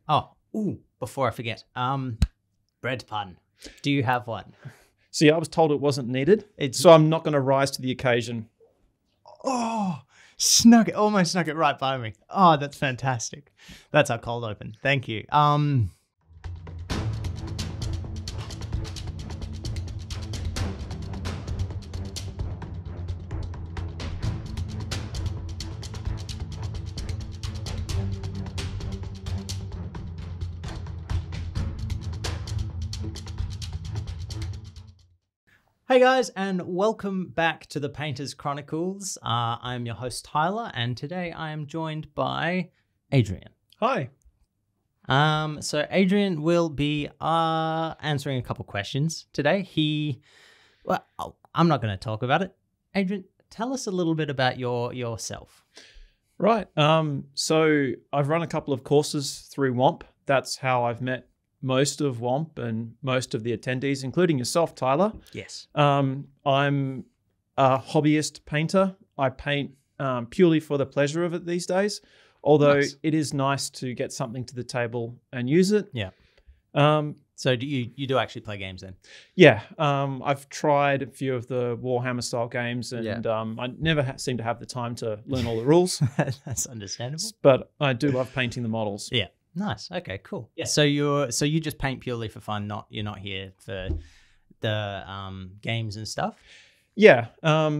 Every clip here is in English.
Oh, ooh, before I forget, bread pun. Do you have one? See, I was told it wasn't needed, so I'm not going to rise to the occasion. Oh, almost snuck it right by me. Oh, that's fantastic. That's our cold open. Thank you. Hey guys, and welcome back to the Painter Chronicles. I'm your host Tyler, and today I am joined by Adrian. Hi. So Adrian will be answering a couple questions today. I'm not going to talk about it. Adrian, tell us a little bit about yourself. Right. So I've run a couple of courses through WOMP. That's how I've met most of WOMP and most of the attendees, including yourself, Tyler. Yes. I'm a hobbyist painter. I paint purely for the pleasure of it these days, although it is nice to get something to the table and use it. Yeah. So do you do actually play games then? Yeah. I've tried a few of the Warhammer style games, and I never seem to have the time to learn all the rules. That's understandable. But I do love painting the models. Yeah. Nice. Okay, cool. Yeah. So you just paint purely for fun, you're not here for the games and stuff? Yeah.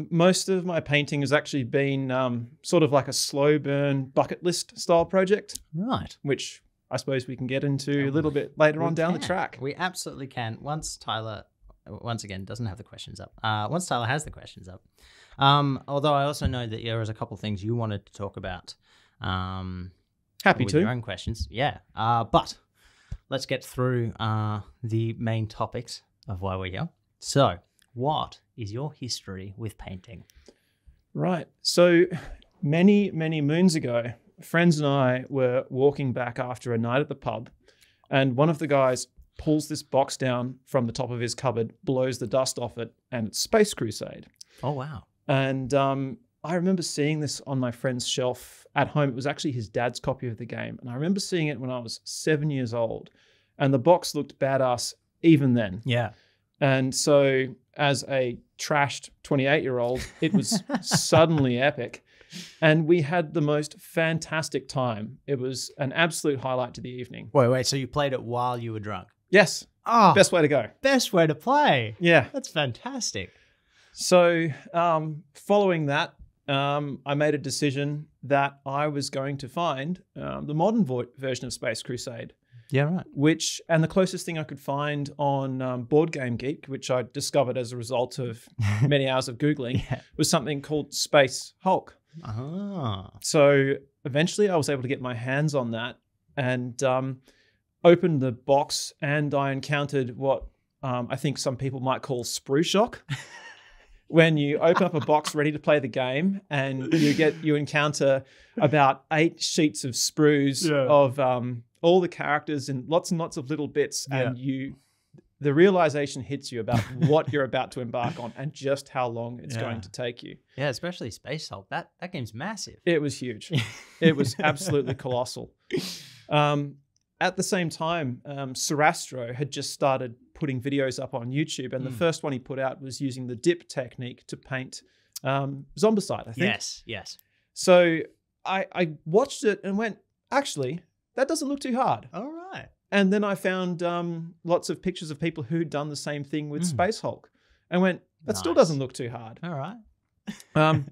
Most of my painting has actually been sort of like a slow burn bucket list style project. Right. Which I suppose we can get into a little bit later on down the track. We absolutely can. Once Tyler, once again, doesn't have the questions up. Once Tyler has the questions up. Although I also know that there was a couple of things you wanted to talk about. Happy with to. your own questions. Yeah. But let's get through the main topics of why we're here. So, what is your history with painting? Right. So, many moons ago, friends and I were walking back after a night at the pub, and one of the guys pulls this box down from the top of his cupboard, blows the dust off it, and it's Space Crusade. Oh, wow. And I remember seeing this on my friend's shelf at home. It was actually his dad's copy of the game. And I remember seeing it when I was 7 years old. And the box looked badass even then. Yeah. And so as a trashed 28-year-old, it was suddenly epic. And we had the most fantastic time. It was an absolute highlight to the evening. Wait. So you played it while you were drunk? Yes. Oh, best way to go. Best way to play. Yeah. That's fantastic. So following that, I made a decision that I was going to find the modern version of Space Crusade. Yeah, right. And the closest thing I could find on Board Game Geek, which I discovered as a result of many hours of Googling, was something called Space Hulk. Ah. So eventually I was able to get my hands on that and opened the box, and I encountered what I think some people might call Sprue Shock. When you open up a box ready to play the game, and you encounter about 8 sheets of sprues of all the characters and lots of little bits, and the realization hits you about what you're about to embark on and just how long it's going to take you. Yeah, especially Space Hulk. That game's massive. It was huge. It was absolutely colossal. At the same time, Sarastro had just started putting videos up on YouTube, and the first one he put out was using the dip technique to paint Zombicide, I think. Yes. So I watched it and went, actually, that doesn't look too hard. All right. And then I found lots of pictures of people who'd done the same thing with Space Hulk, and went, that still doesn't look too hard. All right.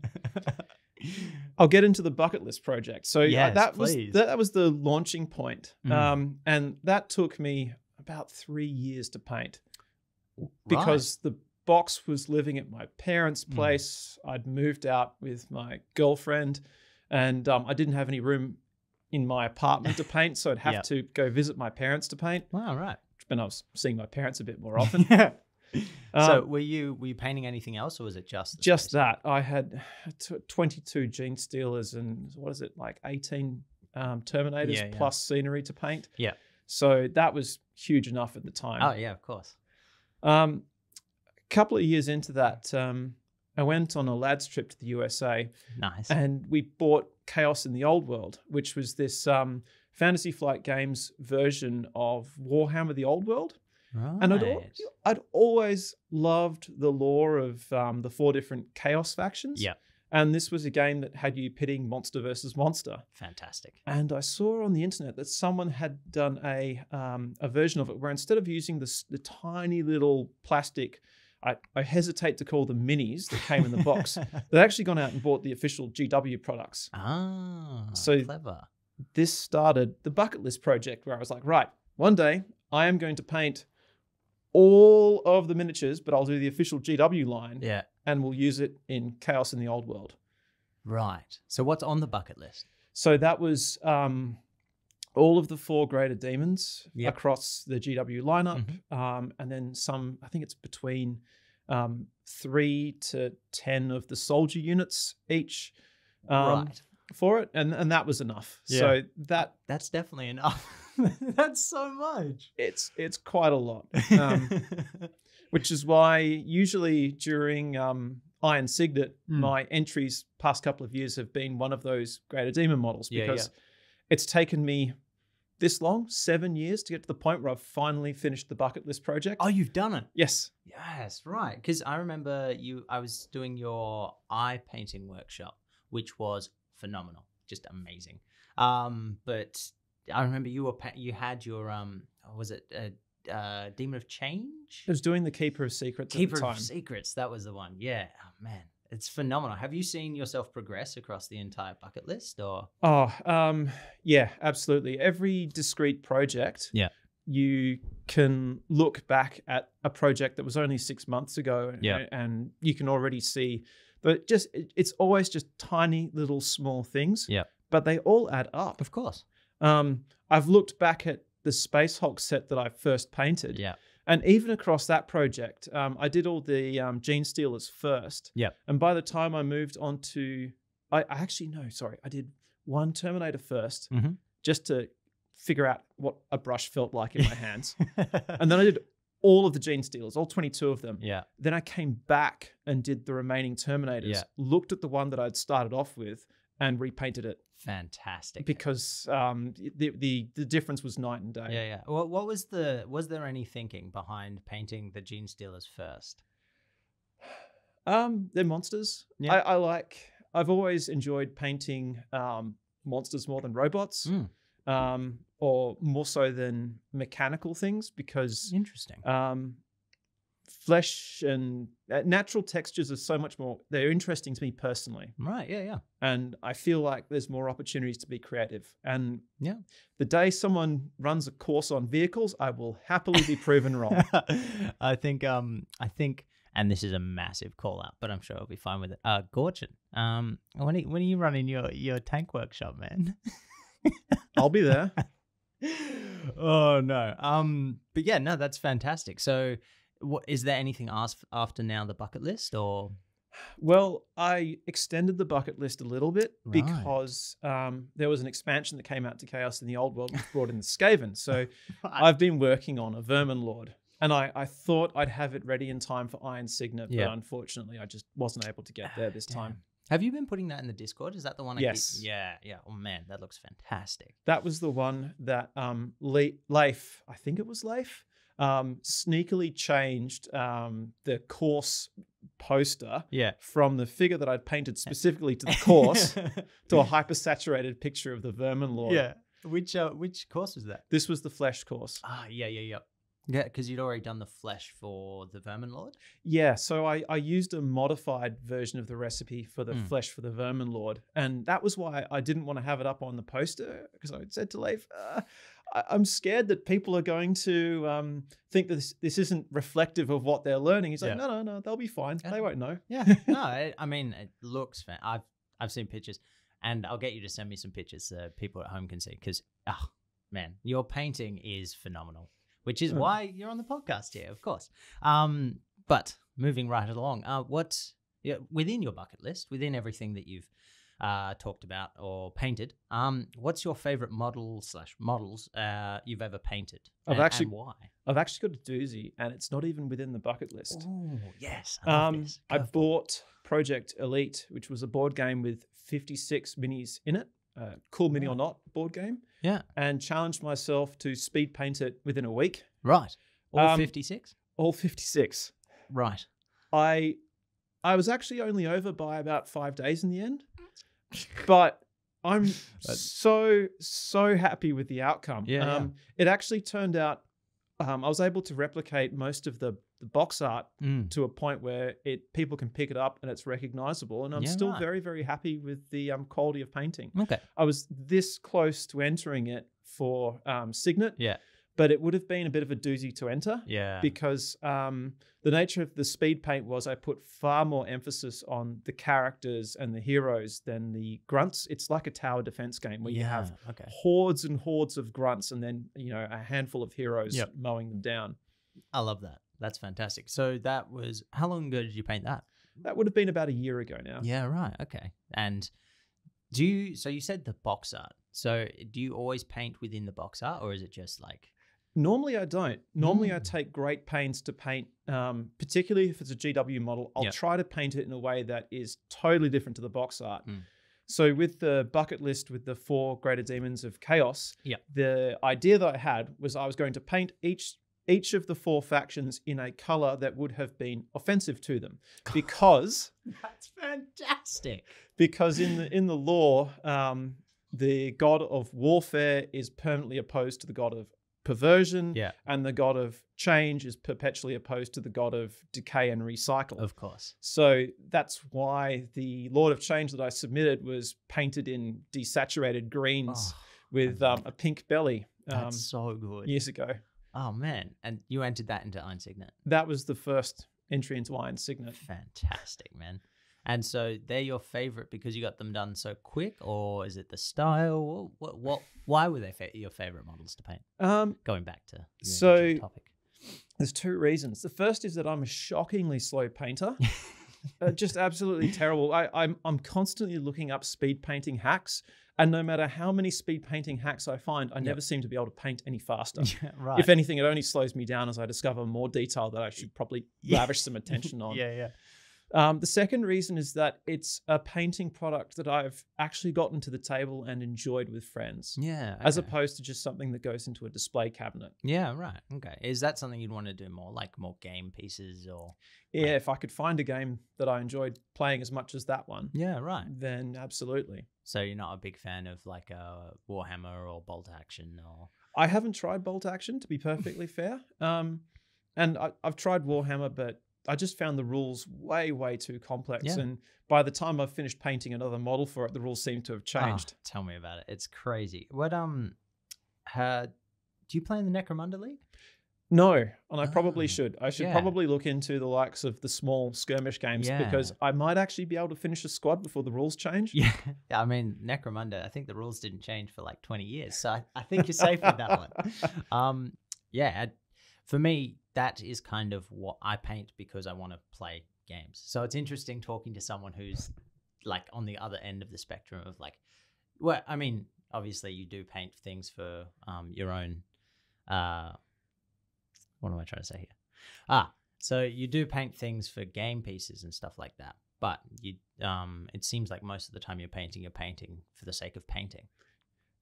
I'll get into the bucket list project. So that was the launching point. And that took me about 3 years to paint because the box was living at my parents' place. I'd moved out with my girlfriend, and I didn't have any room in my apartment to paint, so I'd have to go visit my parents to paint. Wow, right. And I was seeing my parents a bit more often. So were you painting anything else, or was it just that? I had 22 Gene Stealers and what is it, like 18 Terminators plus scenery to paint. Yeah. So that was huge enough at the time. Oh yeah, of course. A couple of years into that, I went on a lads trip to the USA. Nice. And we bought Chaos in the Old World, which was this Fantasy Flight Games version of Warhammer: The Old World. Right. And I'd always loved the lore of the 4 different Chaos factions. Yeah. And this was a game that had you pitting monster versus monster. Fantastic. And I saw on the internet that someone had done a version of it where instead of using the tiny little plastic, I hesitate to call them minis that came in the box, they'd actually gone out and bought the official GW products. Ah, so clever. This started the bucket list project where I was like, right, one day I am going to paint all of the miniatures, but I'll do the official GW line. Yeah. And we'll use it in Chaos in the Old World. Right. So what's on the bucket list? So that was all of the 4 greater demons across the GW lineup. And then some, I think it's between 3 to 10 of the soldier units each for it. And that was enough. Yeah. So that's definitely enough. That's so much. It's quite a lot. Which is why usually during Iron Cygnet, my entries past couple of years have been one of those greater demon models because it's taken me this long, 7 years, to get to the point where I've finally finished the bucket list project. Oh, you've done it? Yes. Yes, right. Because I remember I was doing your eye painting workshop, which was phenomenal, just amazing. But I remember you had your was it Demon of Change? I was doing the Keeper of Secrets at the time. Keeper of Secrets, that was the one. Yeah. Oh man, it's phenomenal. Have you seen yourself progress across the entire bucket list, or? Yeah, absolutely. Every discrete project, you can look back at a project that was only 6 months ago, and you can already see. But it's always just tiny little small things. Yeah. But they all add up. Of course. I've looked back at the Space Hulk set that I first painted. Yeah. And even across that project, I did all the Gene Stealers first. Yeah. And by the time I moved on to, I did one Terminator first, just to figure out what a brush felt like in my hands. And then I did all of the Gene Stealers, all 22 of them. Yeah. Then I came back and did the remaining Terminators, looked at the one that I'd started off with and repainted it. Fantastic. Because the difference was night and day. Yeah. What was there any thinking behind painting the Gene Stealers first? They're monsters. Yeah. I've always enjoyed painting monsters more than robots. Or more so than mechanical things, because interesting. Flesh and natural textures are so much more, they're interesting to me personally. Right, yeah. And I feel like there's more opportunities to be creative. And the day someone runs a course on vehicles, I will happily be proven wrong. I think, and this is a massive call out, but I'm sure I'll be fine with it. Gorgon, when are you running your tank workshop, man? I'll be there. Oh no. But yeah, no, that's fantastic. So is there anything after now the bucket list, or? Well, I extended the bucket list a little bit because there was an expansion that came out to Chaos in the Old World, which brought in the Skaven. So I've been working on a Vermin Lord, and I thought I'd have it ready in time for Iron Signet, but unfortunately I just wasn't able to get there this time. Have you been putting that in the Discord? Is that the one? Yes. Yeah. Oh man, that looks fantastic. That was the one that Leif, I think it was Leif, sneakily changed the course poster from the figure that I'd painted specifically to the course to a hyper-saturated picture of the Vermin Lord. Yeah. Which course was that? This was the flesh course. Yeah. Yeah, because you'd already done the flesh for the Vermin Lord? Yeah, so I used a modified version of the recipe for the flesh for the Vermin Lord. And that was why I didn't want to have it up on the poster, because I said to Leif, I'm scared that people are going to think that this isn't reflective of what they're learning. He's like, no, they'll be fine. They won't know. Yeah, no, I mean, it looks fan. I've seen pictures, and I'll get you to send me some pictures so people at home can see, because, oh, man, your painting is phenomenal. Which is why you're on the podcast here, of course. But moving right along, within your bucket list, within everything that you've talked about or painted, what's your favorite models you've ever painted? And why? I've actually got a doozy, and it's not even within the bucket list. Oh, yes. I bought Project Elite, which was a board game with 56 minis in it. Cool Mini or Not board game. Yeah. And challenged myself to speed paint it within a week. Right. All 56? All 56. Right. I was actually only over by about 5 days in the end, but I'm so happy with the outcome. Yeah, It actually turned out I was able to replicate most of the box art to a point where people can pick it up and it's recognizable, and I'm still very, very happy with the quality of painting. Okay. I was this close to entering it for Cygnet. Yeah. But it would have been a bit of a doozy to enter. Yeah. Because the nature of the speed paint was I put far more emphasis on the characters and the heroes than the grunts. It's like a tower defense game where you have hordes and hordes of grunts and then, a handful of heroes mowing them down. I love that. That's fantastic. So that was, how long ago did you paint that? That would have been about a year ago now. Yeah, right. Okay. And so you said the box art. So do you always paint within the box art, or is it just like... Normally I don't. Normally I take great pains to paint, particularly if it's a GW model. I'll try to paint it in a way that is totally different to the box art. So with the bucket list with the 4 greater demons of chaos, the idea that I had was I was going to paint each of the 4 factions in a color that would have been offensive to them, because that's fantastic. Because in the lore, the god of warfare is permanently opposed to the god of perversion, and the god of change is perpetually opposed to the god of decay and recycle. Of course. So that's why the Lord of Change that I submitted was painted in desaturated greens with a pink belly. That's so good. Years ago. Oh man! And you entered that into Iron Cygnet. That was the first entry into Iron Cygnet. Fantastic, man. And so they're your favorite because you got them done so quick, or is it the style? What? Why were they your favorite models to paint? Going back to the topic. There's 2 reasons. The first is that I'm a shockingly slow painter. Just absolutely terrible. I'm constantly looking up speed painting hacks, and no matter how many speed painting hacks I find, I never seem to be able to paint any faster. Right. If anything, it only slows me down as I discover more detail that I should probably lavish some attention on. The second reason is that it's a painting product that I've actually gotten to the table and enjoyed with friends. Yeah. Okay. As opposed to just something that goes into a display cabinet. Yeah, right. Okay. Is that something you'd want to do more, like more game pieces or? Yeah, if I could find a game that I enjoyed playing as much as that one. Yeah, right. Then absolutely. So you're not a big fan of like a Warhammer or Bolt Action or? I haven't tried Bolt Action, to be perfectly fair. And I've tried Warhammer, but I just found the rules way, way too complex. Yeah. And by the time I've finished painting another model for it, the rules seem to have changed. Oh, tell me about it. It's crazy. What do you play in the Necromunda League? No, and I probably should. I should probably look into the likes of the small skirmish games because I might actually be able to finish a squad before the rules change. Yeah, I mean, Necromunda, I think the rules didn't change for like 20 years. So I think you're safe with that one. For me, that is kind of what I paint because I want to play games. So it's interesting talking to someone who's like on the other end of the spectrum of like, well, I mean, obviously you do paint things for your own, what am I trying to say here? So you do paint things for game pieces and stuff like that. But you, it seems like most of the time you're painting for the sake of painting.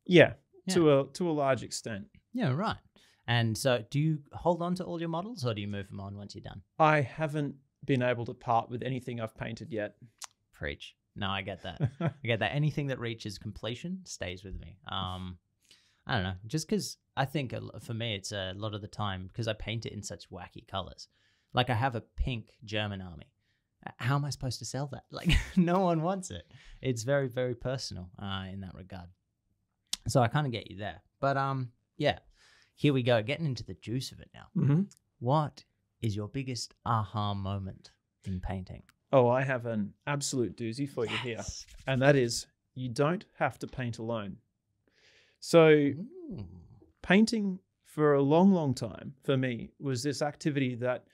Yeah. To a large extent. Yeah, right. And so do you hold on to all your models or do you move them on once you're done? I haven't been able to part with anything I've painted yet. Preach. No, I get that. I get that. Anything that reaches completion stays with me. I don't know. Just because I think for me, it's a lot of the time because I paint it in such wacky colors. Like I have a pink German army. How am I supposed to sell that? Like no one wants it. It's very, very personal in that regard. So I kind of get you there. But yeah. Here we go, getting into the juice of it now. Mm-hmm. What is your biggest aha moment in painting? Oh, I have an absolute doozy for you here. And that is, you don't have to paint alone. So painting for a long, long time for me was this activity that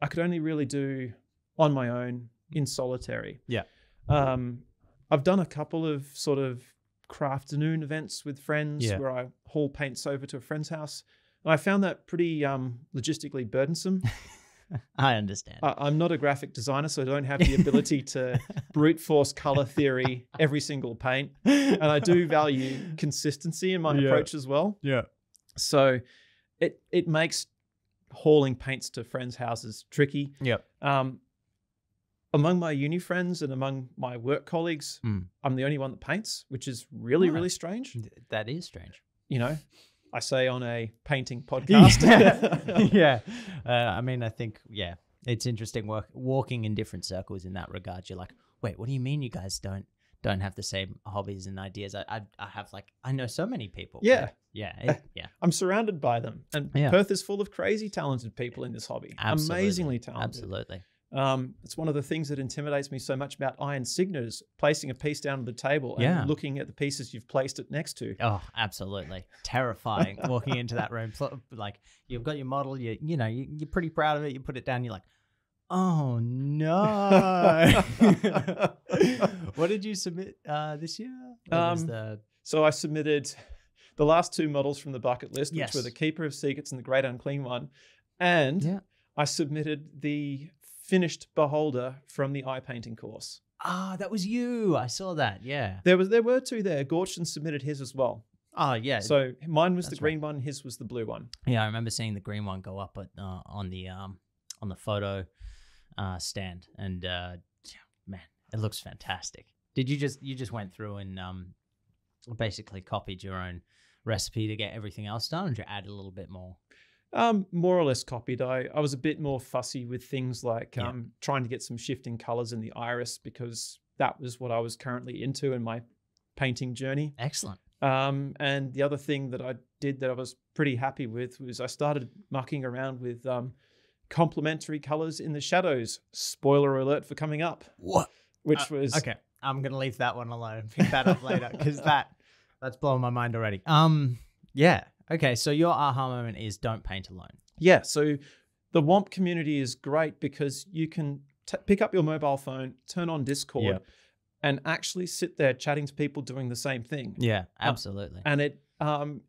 I could only really do on my own in solitary. Yeah. I've done a couple of sort of crafternoon events with friends where I haul paints over to a friend's house. And I found that pretty logistically burdensome. I understand. I'm not a graphic designer, so I don't have the ability to brute force color theory every single paint. And I do value consistency in my approach as well. Yeah. So it makes hauling paints to friends' houses tricky. Yep. Among my uni friends and among my work colleagues, I'm the only one that paints, which is really, really strange. That is strange. You know, I say on a painting podcast. Yeah. I mean, I think, it's interesting walking in different circles in that regard. You're like, wait, what do you mean you guys don't have the same hobbies and ideas? I have I know so many people. Yeah. Yeah. I'm surrounded by them. And Perth is full of crazy talented people in this hobby. Absolutely. Amazingly talented. Absolutely. It's one of the things that intimidates me so much about Iron Cygnet is placing a piece down on the table and looking at the pieces you've placed it next to. Oh, absolutely. Terrifying walking into that room. Like, you've got your model, you're pretty proud of it. You put it down, you're like, oh no. What did you submit this year? So I submitted the last 2 models from the bucket list, which Yes. were the Keeper of Secrets and the Great Unclean One. And I submitted the finished Beholder from the eye painting course. Ah, that was you. I saw that. Yeah. There were 2 there. Gorchin submitted his as well. Oh, yeah. So mine was the green one, his was the blue one. Yeah, I remember seeing the green one go up on the photo stand, and man, it looks fantastic. Did you just went through and basically copied your own recipe to get everything else done, or did you add a little bit more? More or less copied. I was a bit more fussy with things like trying to get some shifting colors in the iris, because that was what I was currently into in my painting journey. Excellent. And the other thing that I did that I was pretty happy with was I started mucking around with complementary colors in the shadows. Spoiler alert for coming up. What? Which was... Okay, I'm going to leave that one alone and pick that up later, because that's blowing my mind already. Yeah. Okay, so your aha moment is don't paint alone. Yeah, so the WOMP community is great because you can pick up your mobile phone, turn on Discord, and actually sit there chatting to people doing the same thing. Yeah, absolutely. And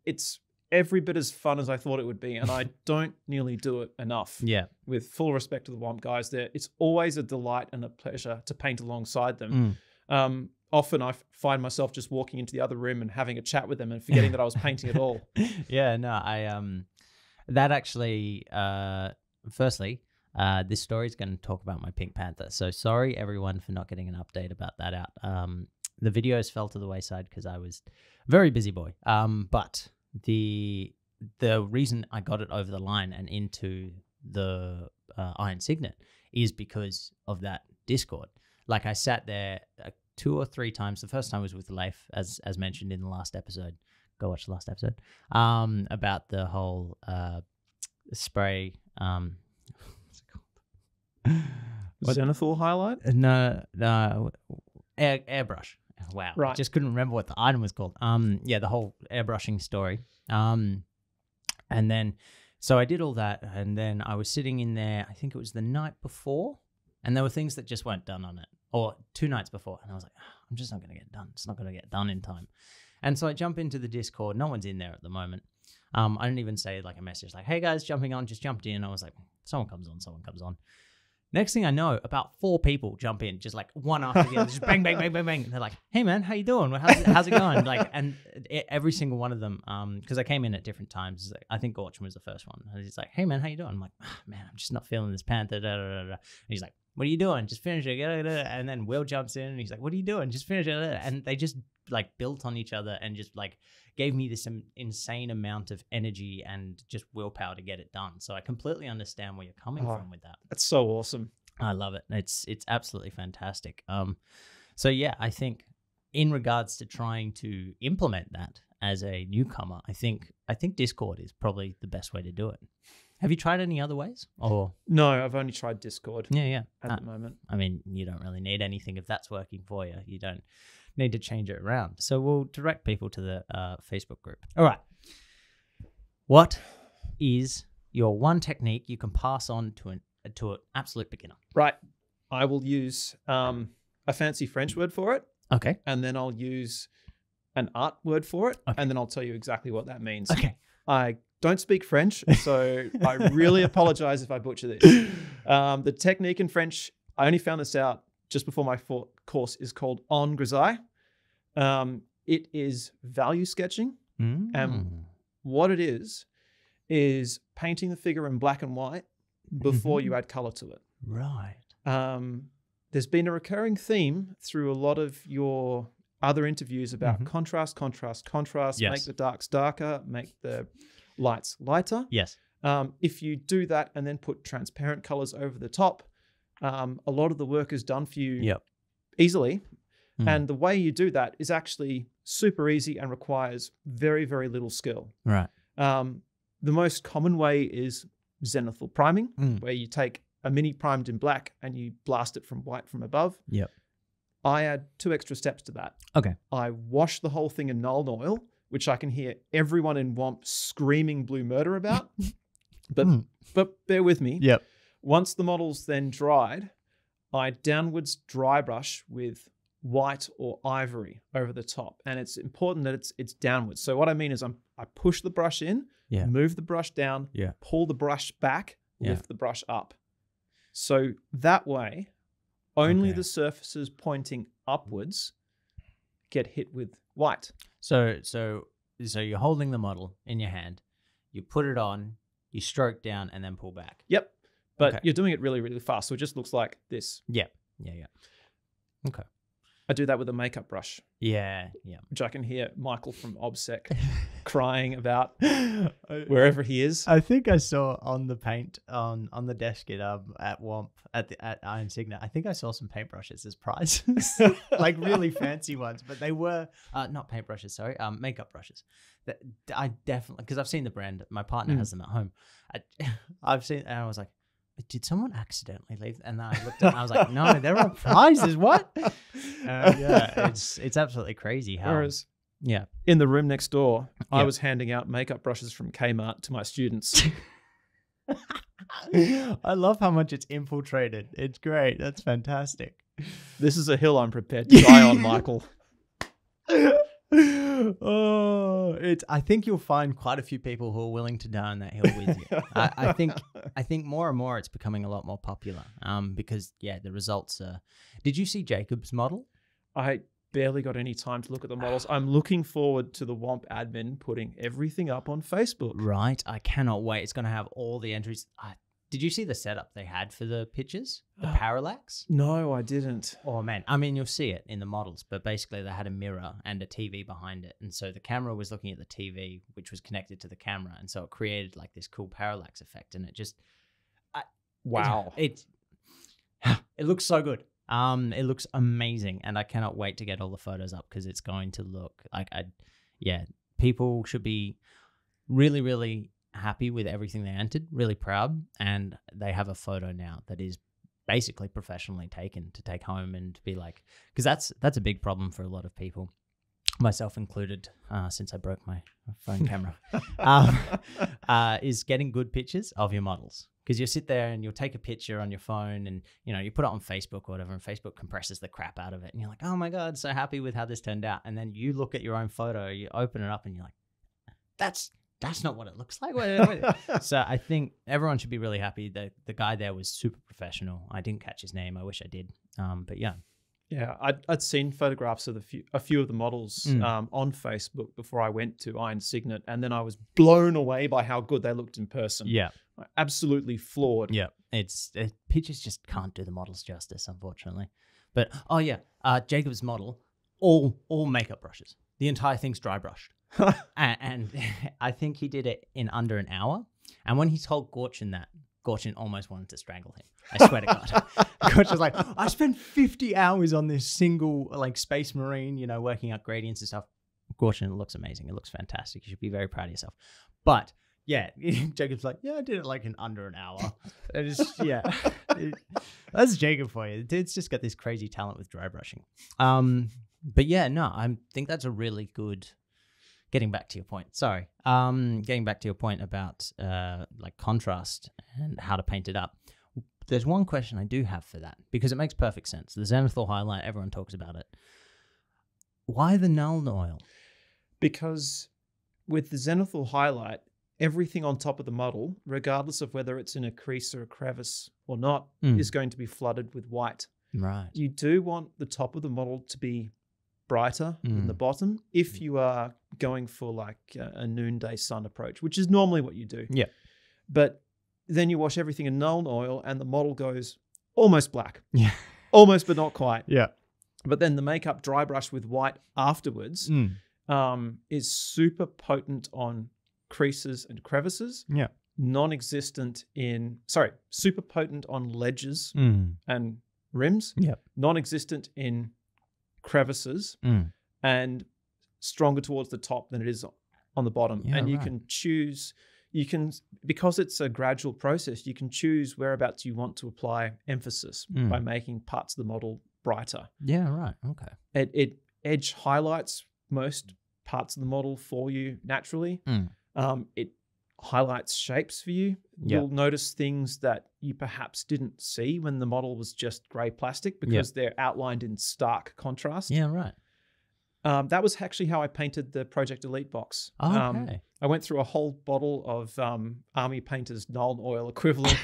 it's every bit as fun as I thought it would be, and I don't nearly do it enough. Yeah. With full respect to the WOMP guys there, it's always a delight and a pleasure to paint alongside them. Often I find myself just walking into the other room and having a chat with them and forgetting that I was painting at all. Yeah, no, that actually, firstly, this story is going to talk about my Pink Panther. So sorry, everyone, for not getting an update about that out. The videos fell to the wayside because I was a very busy boy. But the reason I got it over the line and into the Iron Cygnet is because of that Discord. Like, I sat there 2 or 3 times. The first time was with Leif, as mentioned in the last episode. Go watch the last episode. About the whole spray. What's it called? Zenithal highlight? No, airbrush. Wow, right. Just couldn't remember what the item was called. Yeah, the whole airbrushing story. And then, so I did all that, and then I was sitting in there. I think it was the night before, and there were things that just weren't done on it. Or 2 nights before, and I was like, I'm just not going to get done. It's not going to get done in time. And so I jump into the Discord. No one's in there at the moment. I didn't even say like a message like, hey guys, jumping on, just jumped in. I was like, someone comes on. Next thing I know, about 4 people jump in, just like one after the other, just bang, bang, bang, bang, bang. And they're like, hey man, how you doing? How's it going? Like, and every single one of them, because I came in at different times. I think Gorchin was the first one. And he's like, hey man, how you doing? I'm like, man, I'm just not feeling this Panther. Da, da, da, da. And he's like, what are you doing? Just finish it. And then Will jumps in and he's like, what are you doing? Just finish it. And they just like built on each other and just like gave me this insane amount of energy and just willpower to get it done. So I completely understand where you're coming from with that. That's so awesome. I love it. It's absolutely fantastic. So yeah, I think in regards to trying to implement that as a newcomer, I think Discord is probably the best way to do it. Have you tried any other ways? Or no, I've only tried Discord. Yeah. At the moment. I mean, you don't really need anything if that's working for you. You don't need to change it around. So we'll direct people to the Facebook group. All right. What is your one technique you can pass on to an absolute beginner? Right. I will use a fancy French word for it. Okay. And then I'll use an art word for it. Okay. And then I'll tell you exactly what that means. Okay. I don't speak French, so I really apologize if I butcher this. The technique in French, I only found this out just before my course, is called en grisaille. It is value sketching. And what it is painting the figure in black and white before you add color to it. Right. There's been a recurring theme through a lot of your other interviews about contrast, Yes. make the darks darker, make the lights lighter. Yes. If you do that and then put transparent colors over the top, a lot of the work is done for you easily. And the way you do that is actually super easy and requires very, very little skill. Right. The most common way is zenithal priming, where you take a mini primed in black and you blast it from white from above. Yep. I add 2 extra steps to that. Okay. I wash the whole thing in Nuln oil, which I can hear everyone in WOMP screaming blue murder about. But bear with me. Yep. Once the model's then dried, I downwards dry brush with white or ivory over the top. And it's important that it's downwards. So what I mean is I push the brush in, move the brush down, pull the brush back, lift the brush up. So that way, only the surfaces pointing upwards get hit with white. So you're holding the model in your hand, you put it on, you stroke down, and then pull back. Yep. But you're doing it really, really fast. So it just looks like this. Yeah. Okay. I do that with a makeup brush. Yeah. Which I can hear Michael from OBSEC crying about wherever he is. I think I saw on the paint on the desk at WOMP at Iron Cygnet. I think I saw some paintbrushes as prizes, like really fancy ones, but they were not paintbrushes. Sorry, makeup brushes. That I definitely, because I've seen the brand. My partner has them at home. I've seen, and I was like, did someone accidentally leave? And then I looked at it and I was like, no, they're all prizes. What? It's absolutely crazy how. Whereas, in the room next door, I was handing out makeup brushes from Kmart to my students. I love how much it's infiltrated. It's great. That's fantastic. This is a hill I'm prepared to die on, Michael. I think you'll find quite a few people who are willing to die on that hill with you. I think more and more it's becoming a lot more popular. Because the results are. Did you see Jacob's model? I barely got any time to look at the models. I'm looking forward to the WOMP admin putting everything up on Facebook. Right, I cannot wait. It's going to have all the entries. Did you see the setup they had for the pictures? The parallax? No, I didn't. Oh, man. I mean, you'll see it in the models, but basically they had a mirror and a TV behind it. And so the camera was looking at the TV, which was connected to the camera. And so it created like this cool parallax effect. And it just... wow. It looks so good. It looks amazing. And I cannot wait to get all the photos up because it's going to look like... people should be really, really... happy with everything they entered, really proud, and they have a photo now that is basically professionally taken to take home and to be like, because that's a big problem for a lot of people, myself included, since I broke my phone camera, is getting good pictures of your models. Because you'll sit there and you'll take a picture on your phone and, you put it on Facebook or whatever, and Facebook compresses the crap out of it. And you're like, oh my God, so happy with how this turned out. And then you look at your own photo, you open it up and you're like, that's not what it looks like. So I think everyone should be really happy. The guy there was super professional. I didn't catch his name. I wish I did. But yeah. Yeah, I'd seen photographs of a few of the models on Facebook before I went to Iron Cygnet, and then I was blown away by how good they looked in person. Yeah. Absolutely floored. Yeah. Pictures just can't do the models justice, unfortunately. But, Jacob's model, all makeup brushes. The entire thing's dry brushed. and I think he did it in under an hour. And when he told Gorchin that, Gorchin almost wanted to strangle him. I swear to God. Gorchin was like, I spent 50 hours on this single Space Marine, working out gradients and stuff. Gorchin, it looks amazing. It looks fantastic. You should be very proud of yourself. But yeah, Jacob's like, I did it in under an hour. That's Jacob for you. It's just got this crazy talent with dry brushing. But yeah, no, I think that's a really good. Getting back to your point, getting back to your point about contrast and how to paint it up. There's one question I do have for that because it makes perfect sense. The zenithal highlight, everyone talks about it. Why the Nuln oil? Because with the zenithal highlight, everything on top of the model, regardless of whether it's in a crease or a crevice or not, is going to be flooded with white. Right. You do want the top of the model to be brighter than the bottom if you are going for like a noonday sun approach, which is normally what you do. Yeah. But then you wash everything in Nuln Oil and the model goes almost black. Yeah. Almost, but not quite. Yeah. But then the makeup dry brush with white afterwards is super potent on creases and crevices. Yeah. Super potent on ledges and rims. Yeah. Non-existent in crevices and stronger towards the top than it is on the bottom. Yeah, and you can choose, because it's a gradual process, you can choose whereabouts you want to apply emphasis by making parts of the model brighter. Yeah, right. Okay. It edge highlights most parts of the model for you naturally. It highlights shapes for you. You'll notice things that you perhaps didn't see when the model was just grey plastic because they're outlined in stark contrast. Yeah, right. That was actually how I painted the Project Elite box. Okay. I went through a whole bottle of Army Painter's Nuln Oil equivalent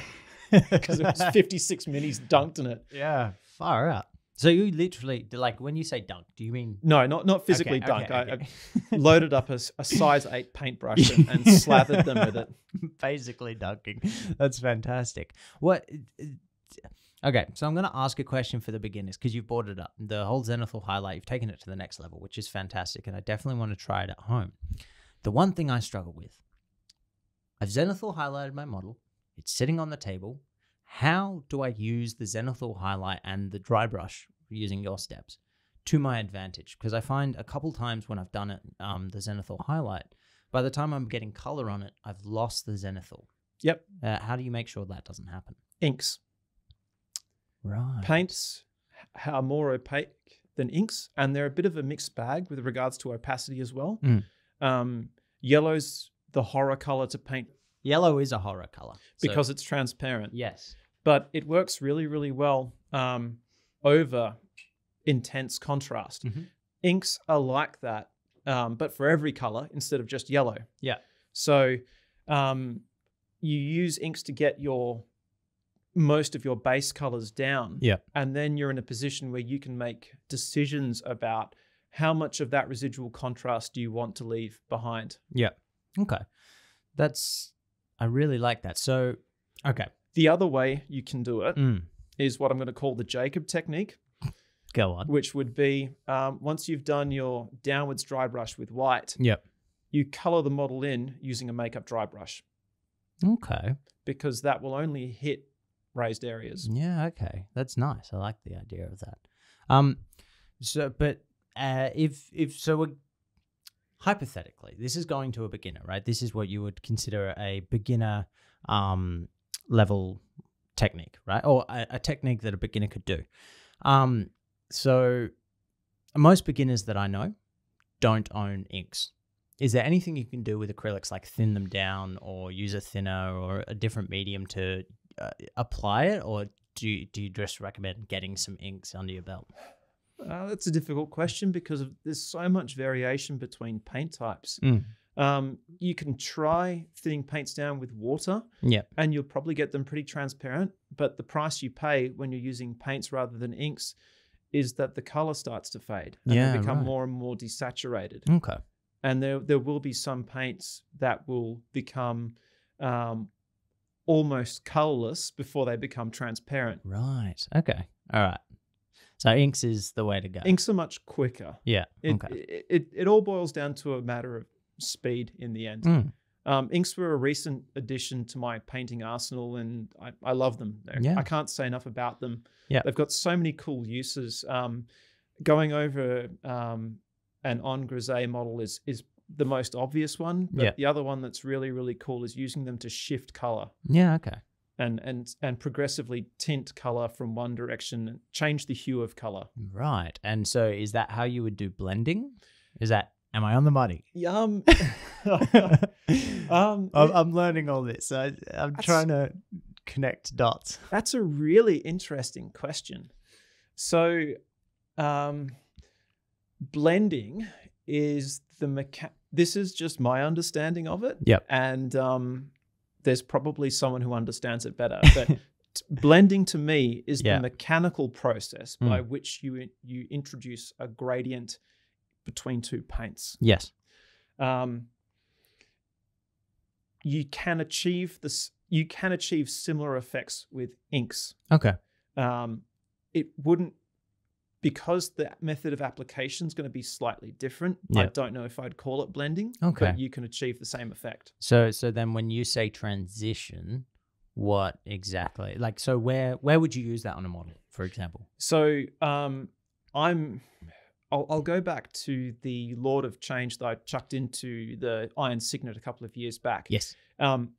because it was 56 minis dunked in it. Yeah, far out. So you literally, like, when you say dunk, do you mean? No, not physically dunk. Okay. I loaded up a size 8 paintbrush and slathered them with it. Basically dunking. That's fantastic. Okay, so I'm going to ask a question for the beginners because you've brought it up. The whole zenithal highlight, you've taken it to the next level, which is fantastic, and I definitely want to try it at home. The one thing I struggle with, I've zenithal highlighted my model. It's sitting on the table. How do I use the zenithal highlight and the dry brush using your steps to my advantage? Because I find a couple times when I've done it, the zenithal highlight, by the time I'm getting color on it, I've lost the zenithal. Yep. How do you make sure that doesn't happen? Inks. Right. Paints are more opaque than inks, and they're a bit of a mixed bag with regards to opacity as well. Yellow's the horror color to paint. Yellow is a horror color. Because it's transparent. Yes. But it works really, really well over intense contrast. Inks are like that, but for every color instead of just yellow. Yeah. So you use inks to get most of your base colors down. Yeah. And then you're in a position where you can make decisions about how much of that residual contrast do you want to leave behind. Yeah. Okay. I really like that. So, okay. The other way you can do it is what I'm going to call the Jacob technique. Go on. Which would be once you've done your downwards dry brush with white, you color the model in using a makeup dry brush. Okay. Because that will only hit raised areas. Yeah, okay. That's nice. I like the idea of that. Hypothetically, this is going to a beginner, right? This is what you would consider a beginner level technique, right? Or a technique that a beginner could do. So most beginners that I know don't own inks. Is there anything you can do with acrylics, like thin them down or use a thinner or a different medium to apply it? Or do you just recommend getting some inks under your belt? That's a difficult question because there's so much variation between paint types. You can try thinning paints down with water, and you'll probably get them pretty transparent. But the price you pay when you're using paints rather than inks is that the color starts to fade and they become more and more desaturated. Okay. And there will be some paints that will become almost colorless before they become transparent. Right. Okay. All right. So inks is the way to go. Inks are much quicker. Yeah. It all boils down to a matter of speed in the end. Inks were a recent addition to my painting arsenal, and I love them. I can't say enough about them. They've got so many cool uses. Going over an en grisé model is the most obvious one, but the other one that's really, really cool is using them to shift color. Yeah, okay. And progressively tint color from one direction and change the hue of color. Right. And so is that how you would do blending? Am I on the money? I'm learning all this. I'm trying to connect dots. That's a really interesting question. So blending is this is just my understanding of it. Yep. And there's probably someone who understands it better. But blending to me is the mechanical process by which you introduce a gradient between two paints. Yes. You can achieve this. You can achieve similar effects with inks. Okay. It wouldn't, because the method of application is going to be slightly different. I don't know if I'd call it blending. Okay. But you can achieve the same effect. So then when you say transition, what exactly? Like, so where would you use that on a model, for example? So I'll go back to the Lord of Change that I chucked into the Iron Cygnet a couple of years back. Yes.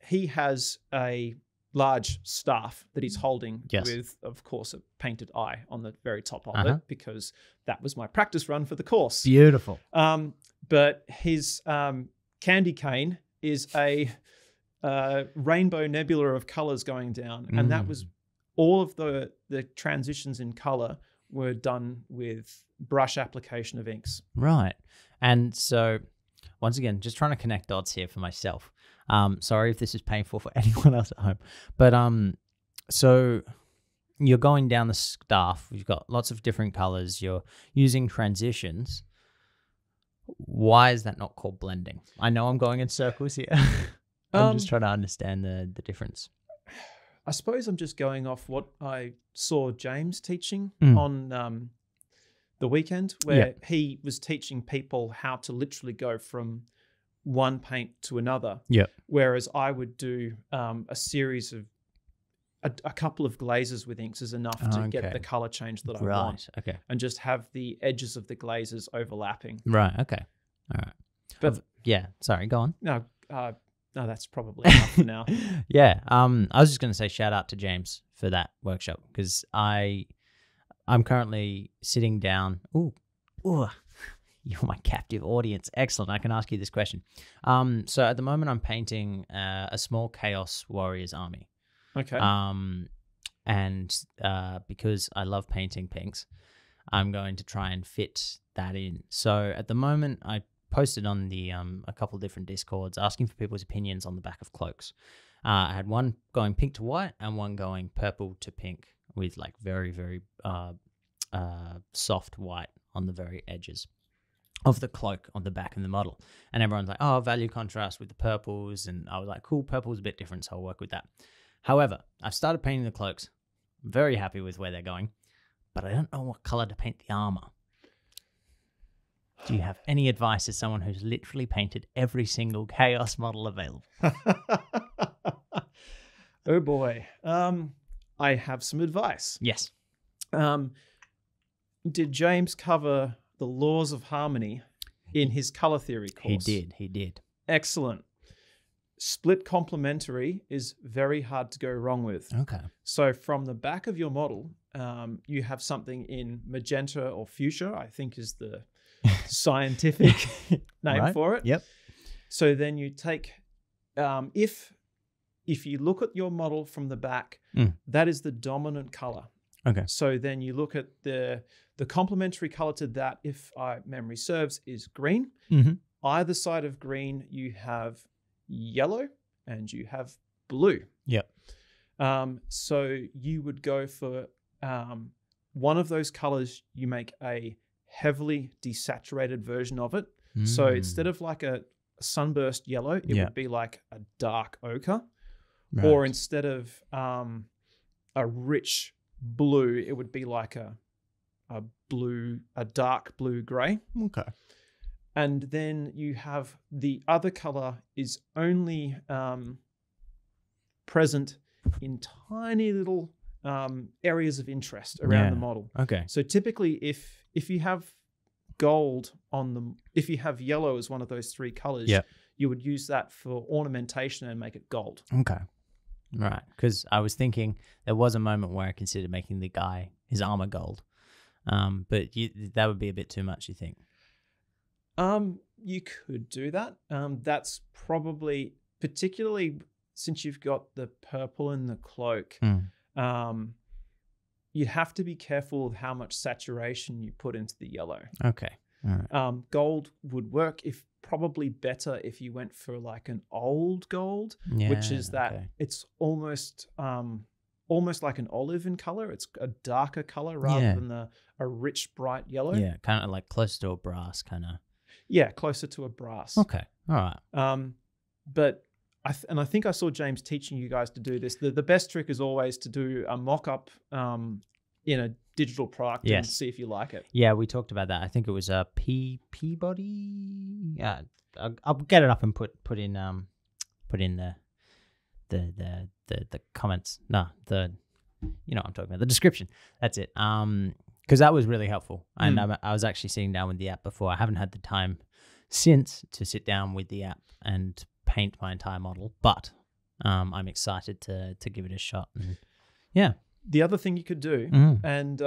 He has a large staff that he's holding with, of course, a painted eye on the very top of it, because that was my practice run for the course. Beautiful. But his candy cane is a rainbow nebula of colors going down. And that was all of the transitions in color were done with brush application of inks. Right. And so once again, just trying to connect dots here for myself. Sorry if this is painful for anyone else at home. But so you're going down the staff. You've got lots of different colors. You're using transitions. Why is that not called blending? I know I'm going in circles here. I'm just trying to understand the difference. I suppose I'm just going off what I saw James teaching on the weekend, where he was teaching people how to literally go from one paint to another. Yeah. Whereas I would do a series of a couple of glazes with inks is enough to get the color change that I want. Okay. And just have the edges of the glazes overlapping. Right. Okay. All right. But yeah, sorry, go on. No, that's probably enough for now. Yeah. I was just going to say shout out to James for that workshop, because I'm currently sitting down. Ooh, you're my captive audience. Excellent. I can ask you this question. So at the moment, I'm painting a small Chaos Warriors army. Okay. And because I love painting pinks, I'm going to try and fit that in. So at the moment, I posted on the a couple of different Discords asking for people's opinions on the back of cloaks. I had one going pink to white and one going purple to pink with like very, very soft white on the very edges of the cloak on the back of the model. And everyone's like, oh, value contrast with the purples. And I was like, cool, purple's a bit different, so I'll work with that. However, I've started painting the cloaks. I'm very happy with where they're going, but I don't know what color to paint the armor. Do you have any advice as someone who's literally painted every single Chaos model available? Oh boy. I have some advice. Yes. Did James cover the laws of harmony in his color theory course? He did. Excellent. Split complementary is very hard to go wrong with. Okay. So from the back of your model, you have something in magenta or fuchsia, I think is the scientific name for it. Yep. So then you take, if you look at your model from the back, that is the dominant color. Okay. So then you look at the complementary color to that, if memory serves, is green. Mm-hmm. Either side of green, you have yellow and you have blue. Yep. So you would go for one of those colors, you make a heavily desaturated version of it. So instead of like a sunburst yellow, it would be like a dark ochre. Right. Or instead of a rich blue, it would be like a dark blue gray. Okay. And then you have the other color is only present in tiny little areas of interest around the model. Okay. So typically, if you have gold on them, if you have yellow as one of those three colors, you would use that for ornamentation and make it gold. Okay. Right. Because I was thinking there was a moment where I considered making the guy his armor gold, but that would be a bit too much, you think? You could do that. That's probably, particularly since you've got the purple in the cloak, you have to be careful with how much saturation you put into the yellow. Okay. All right. Gold would work if probably better if you went for like an old gold, Yeah, which is that okay. it's almost like an olive in color. It's a darker color rather than a rich, bright yellow. Yeah, kind of like close to a brass kind of. Yeah, closer to a brass. Okay, all right. But I think I saw James teaching you guys to do this. The best trick is always to do a mock-up in a digital product and see if you like it. Yeah, we talked about that. I think it was a Peabody. Yeah, I'll get it up and put in the comments. No, you know what I'm talking about, the description. That's it. Because that was really helpful. And I was actually sitting down with the app before. I haven't had the time since to sit down with the app and paint my entire model, but I'm excited to give it a shot. And yeah. The other thing you could do, and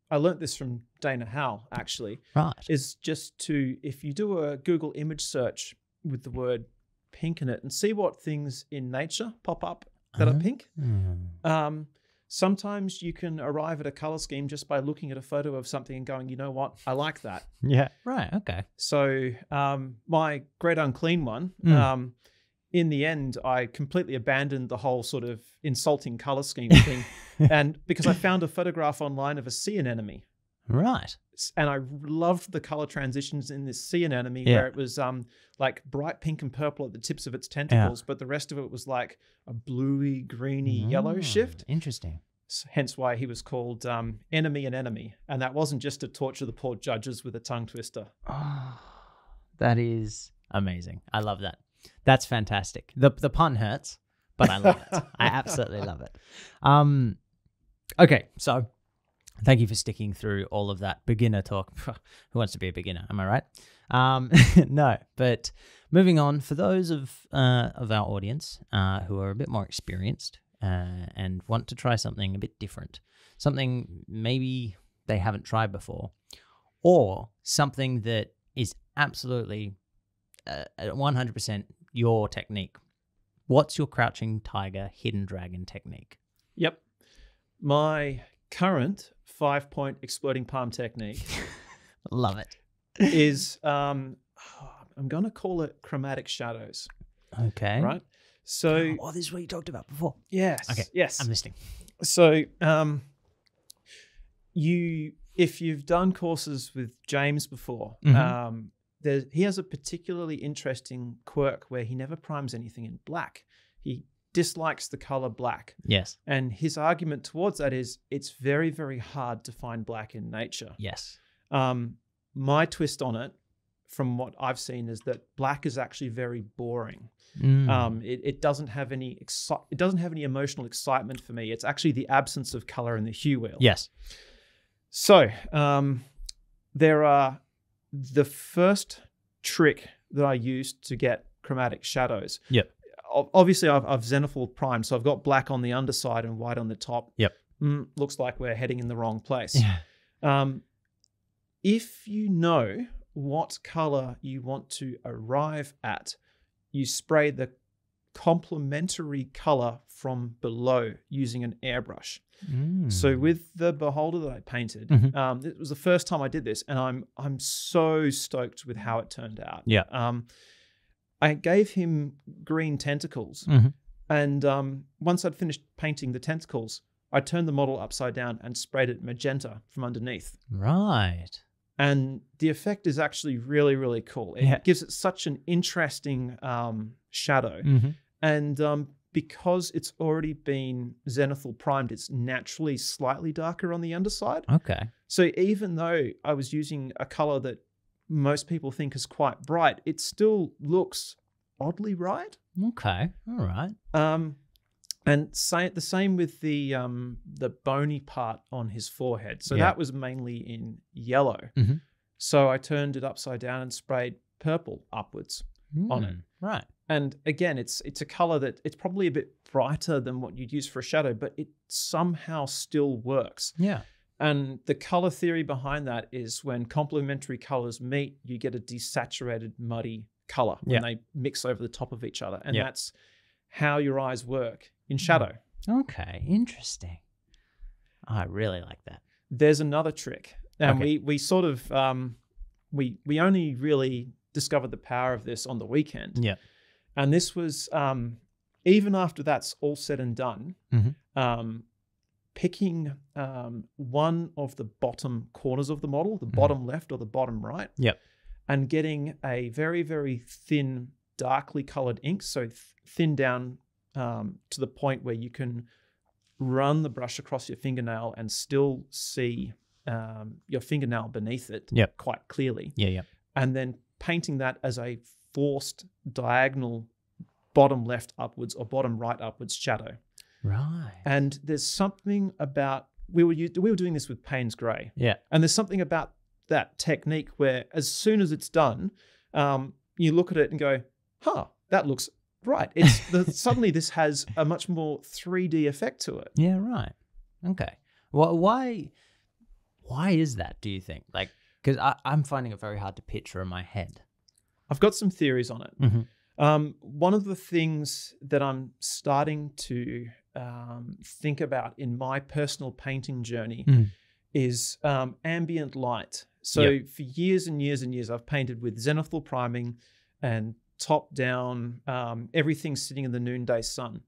I learnt this from Dana Howell actually, is just to, if you do a Google image search with the word pink in it and see what things in nature pop up that are pink. Sometimes you can arrive at a color scheme just by looking at a photo of something and going, you know what, I like that. Yeah. Right. Okay. So my Great Unclean one, in the end, I completely abandoned the whole sort of insulting color scheme thing. And because I found a photograph online of a sea anemone. Right. And I loved the color transitions in this sea anemone where it was like bright pink and purple at the tips of its tentacles, but the rest of it was like a bluey, greeny, yellow shift. Interesting. Hence why he was called Enemy and Enemy. And that wasn't just to torture the poor judges with a tongue twister. Oh, that is amazing. I love that. That's fantastic. The pun hurts, but I love it. I absolutely love it. Okay, so thank you for sticking through all of that beginner talk. Who wants to be a beginner? Am I right? No, but moving on, for those of our audience who are a bit more experienced and want to try something a bit different, something maybe they haven't tried before, or something that is absolutely 100% your technique. What's your crouching tiger, hidden dragon technique? Yep. My current 5-point exploding palm technique Love it. is I'm going to call it Chromatic Shadows. Okay. Right? So this is what you talked about before. Yes. Okay. Yes. I'm listening. So if you've done courses with James before, he has a particularly interesting quirk where he never primes anything in black. He dislikes the color black. Yes. And his argument towards that is it's very, very hard to find black in nature. Yes. My twist on it, from what I've seen, is that black is actually very boring. It doesn't have any emotional excitement for me. It's actually the absence of color in the hue wheel. Yes. So there are the first trick that I used to get chromatic shadows. Yep. Obviously, I've zenithal primed, so I've got black on the underside and white on the top. Yep. Looks like we're heading in the wrong place. Yeah. If you know what color you want to arrive at, you spray the complementary color from below using an airbrush. So with the beholder that I painted, it was the first time I did this, and I'm so stoked with how it turned out. Yeah. I gave him green tentacles, and once I'd finished painting the tentacles, I turned the model upside down and sprayed it magenta from underneath. Right. And the effect is actually really, really cool. It gives it such an interesting shadow. And because it's already been zenithal primed, it's naturally slightly darker on the underside. Okay. So even though I was using a color that most people think is quite bright, it still looks oddly bright. Okay. All right. And the same with the bony part on his forehead. So that was mainly in yellow. So I turned it upside down and sprayed purple upwards on it. Right. And again, it's a color that it's probably a bit brighter than what you'd use for a shadow, but it somehow still works. Yeah. And the color theory behind that is when complementary colors meet, you get a desaturated, muddy color when they mix over the top of each other. And that's how your eyes work in shadow. Okay. Interesting. I really like that. There's another trick. And we sort of, we only really discovered the power of this on the weekend. Yeah. And this was, even after that's all said and done, picking one of the bottom corners of the model, the bottom left or the bottom right, and getting a very, very thin, darkly colored ink, so thin down to the point where you can run the brush across your fingernail and still see your fingernail beneath it quite clearly. And then painting that as a forced diagonal bottom left upwards or bottom right upwards shadow. Right. And there's something about, we were doing this with Payne's Grey. And there's something about that technique where as soon as it's done, you look at it and go, that looks right. It's suddenly this has a much more 3D effect to it. Yeah, right. Okay. Well, why is that, do you think? Like, because I'm finding it very hard to picture in my head. I've got some theories on it. One of the things that I'm starting to think about in my personal painting journey is ambient light. So for years and years and years, I've painted with zenithal priming and top down, everything sitting in the noonday sun.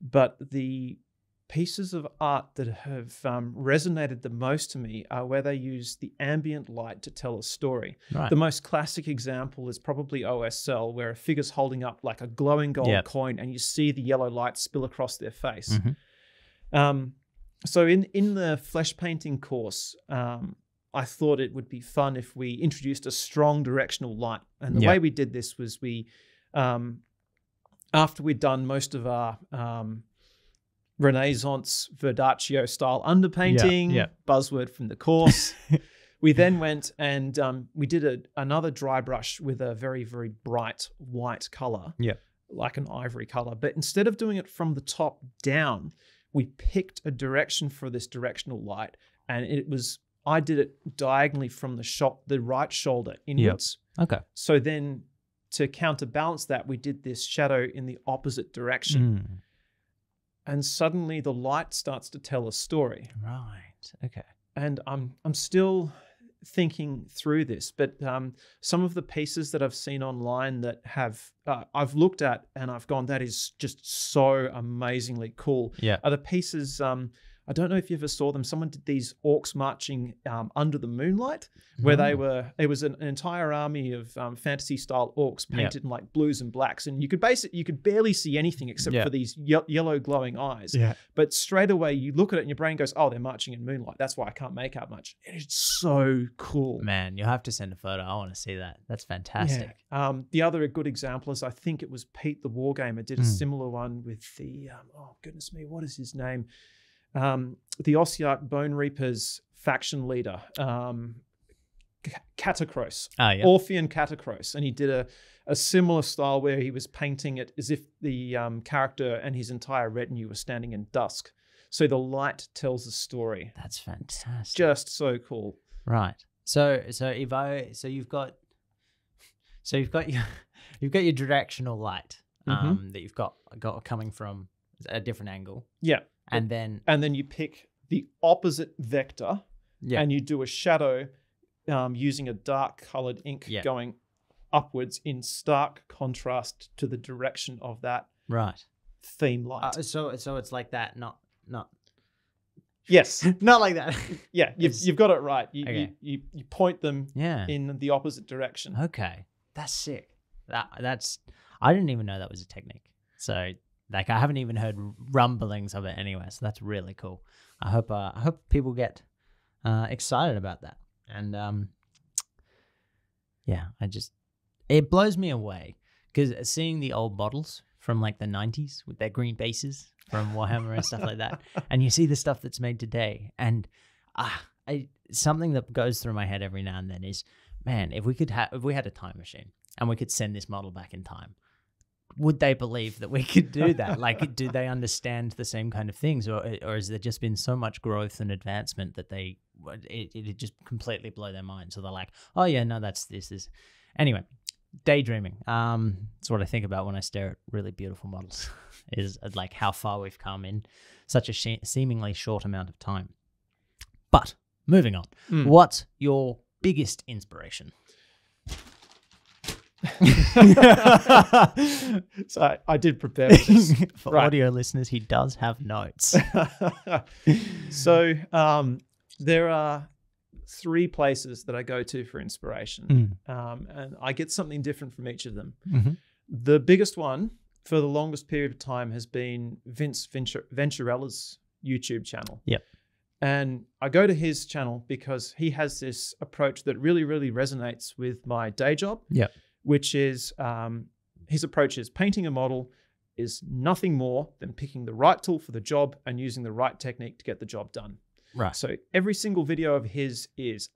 But the pieces of art that have resonated the most to me are where they use the ambient light to tell a story. The most classic example is probably OSL, where a figure's holding up like a glowing gold coin and you see the yellow light spill across their face. So in the flesh painting course, I thought it would be fun if we introduced a strong directional light. And the way we did this was we, after we'd done most of our Renaissance Verdaccio style underpainting, buzzword from the course, we then went and we did another dry brush with a very, very bright white color, like an ivory color. But instead of doing it from the top down, we picked a direction for this directional light, and I did it diagonally from the right shoulder inwards. Okay. So then to counterbalance that, we did this shadow in the opposite direction. And suddenly the light starts to tell a story. Right. Okay. And I'm still thinking through this, but some of the pieces that I've seen online that I've looked at and I've gone, that is just so amazingly cool. Are the pieces, I don't know if you ever saw them. Someone did these orcs marching under the moonlight, where it was an entire army of fantasy style orcs painted in like blues and blacks, and you could barely see anything except for these yellow glowing eyes. But straight away you look at it and your brain goes, oh, they're marching in moonlight. That's why I can't make out much. It's so cool. Man, you'll have to send a photo. I want to see that. That's fantastic. The other good example is, I think it was Pete the Wargamer did a similar one with the oh goodness me, what is his name? The Ossiarch Bone Reapers faction leader, Catacross, Orphean Catacross, and he did a similar style where he was painting it as if the character and his entire retinue were standing in dusk. So the light tells the story. That's fantastic. Just so cool. Right. So you've got your directional light that you've got coming from a different angle. And then you pick the opposite vector and you do a shadow using a dark colored ink going upwards in stark contrast to the direction of that theme light. So it's like that, not yes, not like that. You've got it right. You point them in the opposite direction. Okay, that's sick. That's I didn't even know that was a technique. So. Like, I haven't even heard rumblings of it anywhere, so that's really cool. I hope people get excited about that. And it blows me away because seeing the old models from like the 90s with their green bases from Warhammer and stuff like that, and you see the stuff that's made today, and something that goes through my head every now and then is, man, if we had a time machine and we could send this model back in time, would they believe that we could do that? Like, do they understand the same kind of things, or has there just been so much growth and advancement that it just completely blow their mind? So they're like, oh yeah, no, this is. Anyway, daydreaming. It's what I think about when I stare at really beautiful models, is like how far we've come in such a seemingly short amount of time. But moving on, what's your biggest inspiration? So I did prepare for this. For audio listeners, he does have notes. So there are 3 places that I go to for inspiration, and I get something different from each of them. The biggest one for the longest period of time has been Vince Venturella's YouTube channel. Yep. And I go to his channel because he has this approach that really, really resonates with my day job. Yep. Which is his approach is painting a model is nothing more than picking the right tool for the job and using the right technique to get the job done. Right. So every single video of his is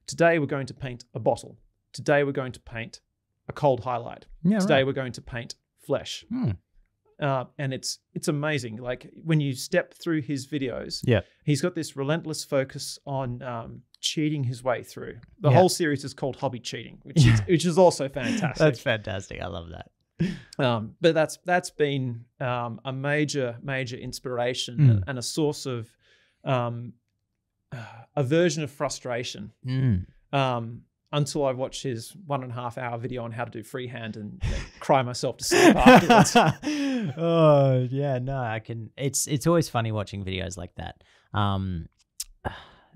today we're going to paint a bottle. Today we're going to paint a cold highlight. Yeah, Today right. we're going to paint flesh. And it's amazing. Like when you step through his videos, he's got this relentless focus on cheating his way through. The whole series is called Hobby Cheating, which is also fantastic. That's fantastic. I love that. But that's been a major inspiration and a source of a version of frustration. Until I watch his 1.5 hour video on how to do freehand and cry myself to sleep afterwards. Oh yeah, no, I can. It's always funny watching videos like that.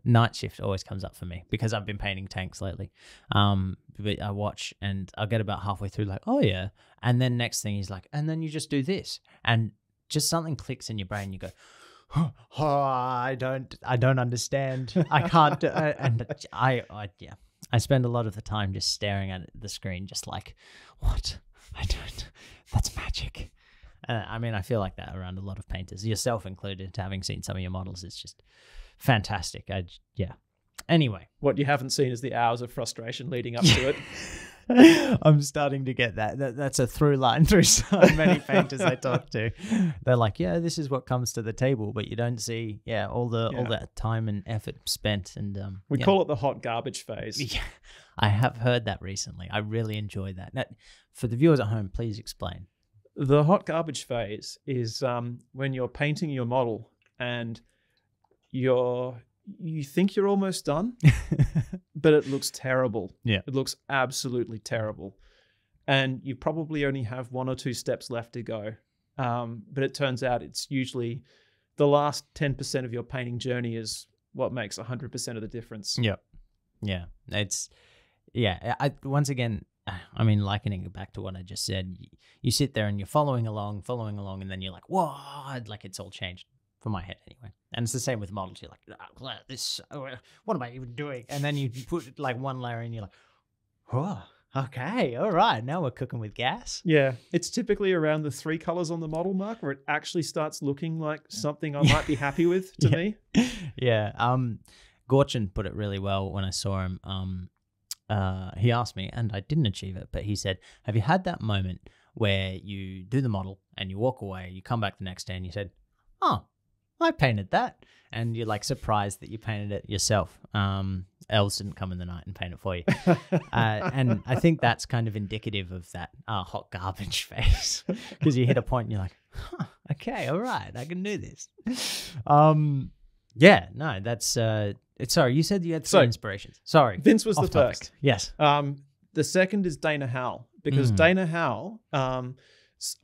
Night Shift always comes up for me because I've been painting tanks lately. But I watch and I'll get about halfway through, like, oh yeah, and then next thing he's like, and then you just do this, and just something clicks in your brain. You go, oh, I don't understand. I can't. And I spend a lot of the time just staring at the screen, just like, what? I don't. That's magic. I mean, I feel like that around a lot of painters, yourself included. Having seen some of your models, it's just fantastic. Anyway, what you haven't seen is the hours of frustration leading up to it. I'm starting to get that. That's a through line through so many painters I talk to. They're like, yeah, this is what comes to the table, but you don't see, all that time and effort spent. And we call it the hot garbage phase. Yeah, I have heard that recently. I really enjoy that. Now, for the viewers at home, please explain. The hot garbage phase is when you're painting your model and you think you're almost done, but it looks terrible. Yeah. It looks absolutely terrible. And you probably only have 1 or 2 steps left to go. But it turns out it's usually the last 10% of your painting journey is what makes 100% of the difference. Yep. Yeah. Once again, I mean, likening it back to what I just said, you sit there and you're following along, and then you're like, whoa, like it's all changed. For my head, anyway. And it's the same with models. You're like, what am I even doing? And then you put like one layer and you're like, oh, okay, all right, now we're cooking with gas. Yeah, it's typically around the 3 colors on the model mark where it actually starts looking like something I might be happy with to me. Yeah. Gorchin put it really well when I saw him. He asked me, and I didn't achieve it, but he said, have you had that moment where you do the model and you walk away, you come back the next day and you said, oh, I painted that. And you're like surprised that you painted it yourself. Els didn't come in the night and paint it for you. And I think that's kind of indicative of that hot garbage phase. Because you hit a point and you're like, okay, all right, I can do this. That's... sorry, you said you had 3 inspirations. Sorry. Vince was the topic. first. Yes. The second is Dana Howell. Because Dana Howell...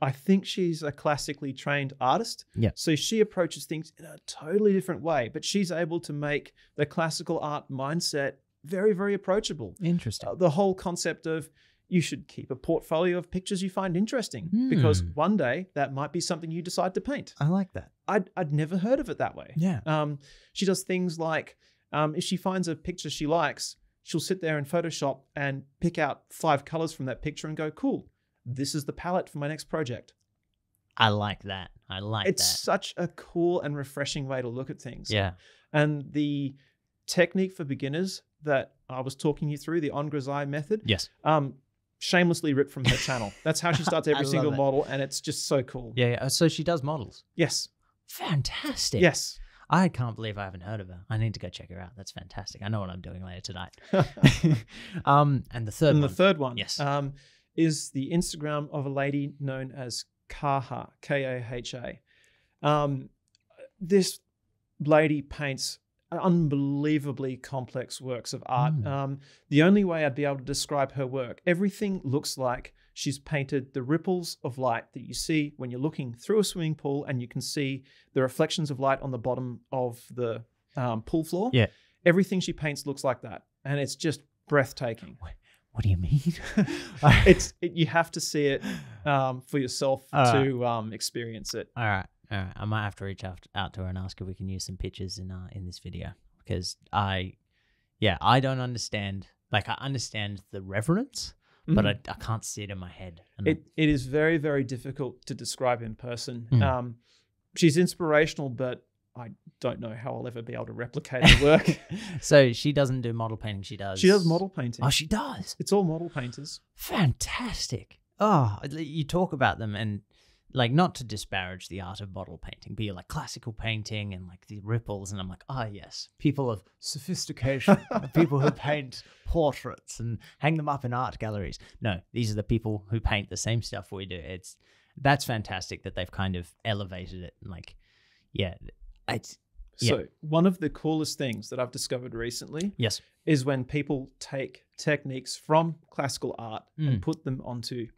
I think she's a classically trained artist. Yeah. So she approaches things in a totally different way, but she's able to make the classical art mindset very, very approachable. Interesting. The whole concept of you should keep a portfolio of pictures you find interesting because one day that might be something you decide to paint. I like that. I'd never heard of it that way. Yeah. She does things like if she finds a picture she likes, she'll sit there in Photoshop and pick out 5 colors from that picture and go, cool. This is the palette for my next project. I like that. It's such a cool and refreshing way to look at things. Yeah. And the technique for beginners that I was talking you through, the en grisaille method. Yes. Shamelessly ripped from her channel. That's how she starts every single model, and it's just so cool. Yeah. So she does models. Yes. Fantastic. Yes. I can't believe I haven't heard of her. I need to go check her out. That's fantastic. I know what I'm doing later tonight. And the third one. Yes. Is the Instagram of a lady known as Kaha, Kaha. This lady paints unbelievably complex works of art. The only way I'd be able to describe her work, everything looks like she's painted the ripples of light that you see when you're looking through a swimming pool and you can see the reflections of light on the bottom of the pool floor. Yeah. Everything she paints looks like that. And it's just breathtaking. What do you mean? You have to see it for yourself to experience it. All right. I might have to reach out to her and ask if we can use some pictures in this video, because I don't understand. Like, I understand the reverence, but I can't see it in my head. It is very, very difficult to describe in person. She's inspirational, but I don't know how I'll ever be able to replicate her work. So she doesn't do model painting. She does model painting. Oh, she does. It's all model painters. Fantastic. Oh, you talk about them, and like, not to disparage the art of model painting, but you're like classical painting and like the ripples, and I'm like, yes, people of sophistication, people who paint portraits and hang them up in art galleries. No, these are the people who paint the same stuff we do. That's fantastic that they've kind of elevated it. And like, So one of the coolest things that I've discovered recently is when people take techniques from classical art and put them onto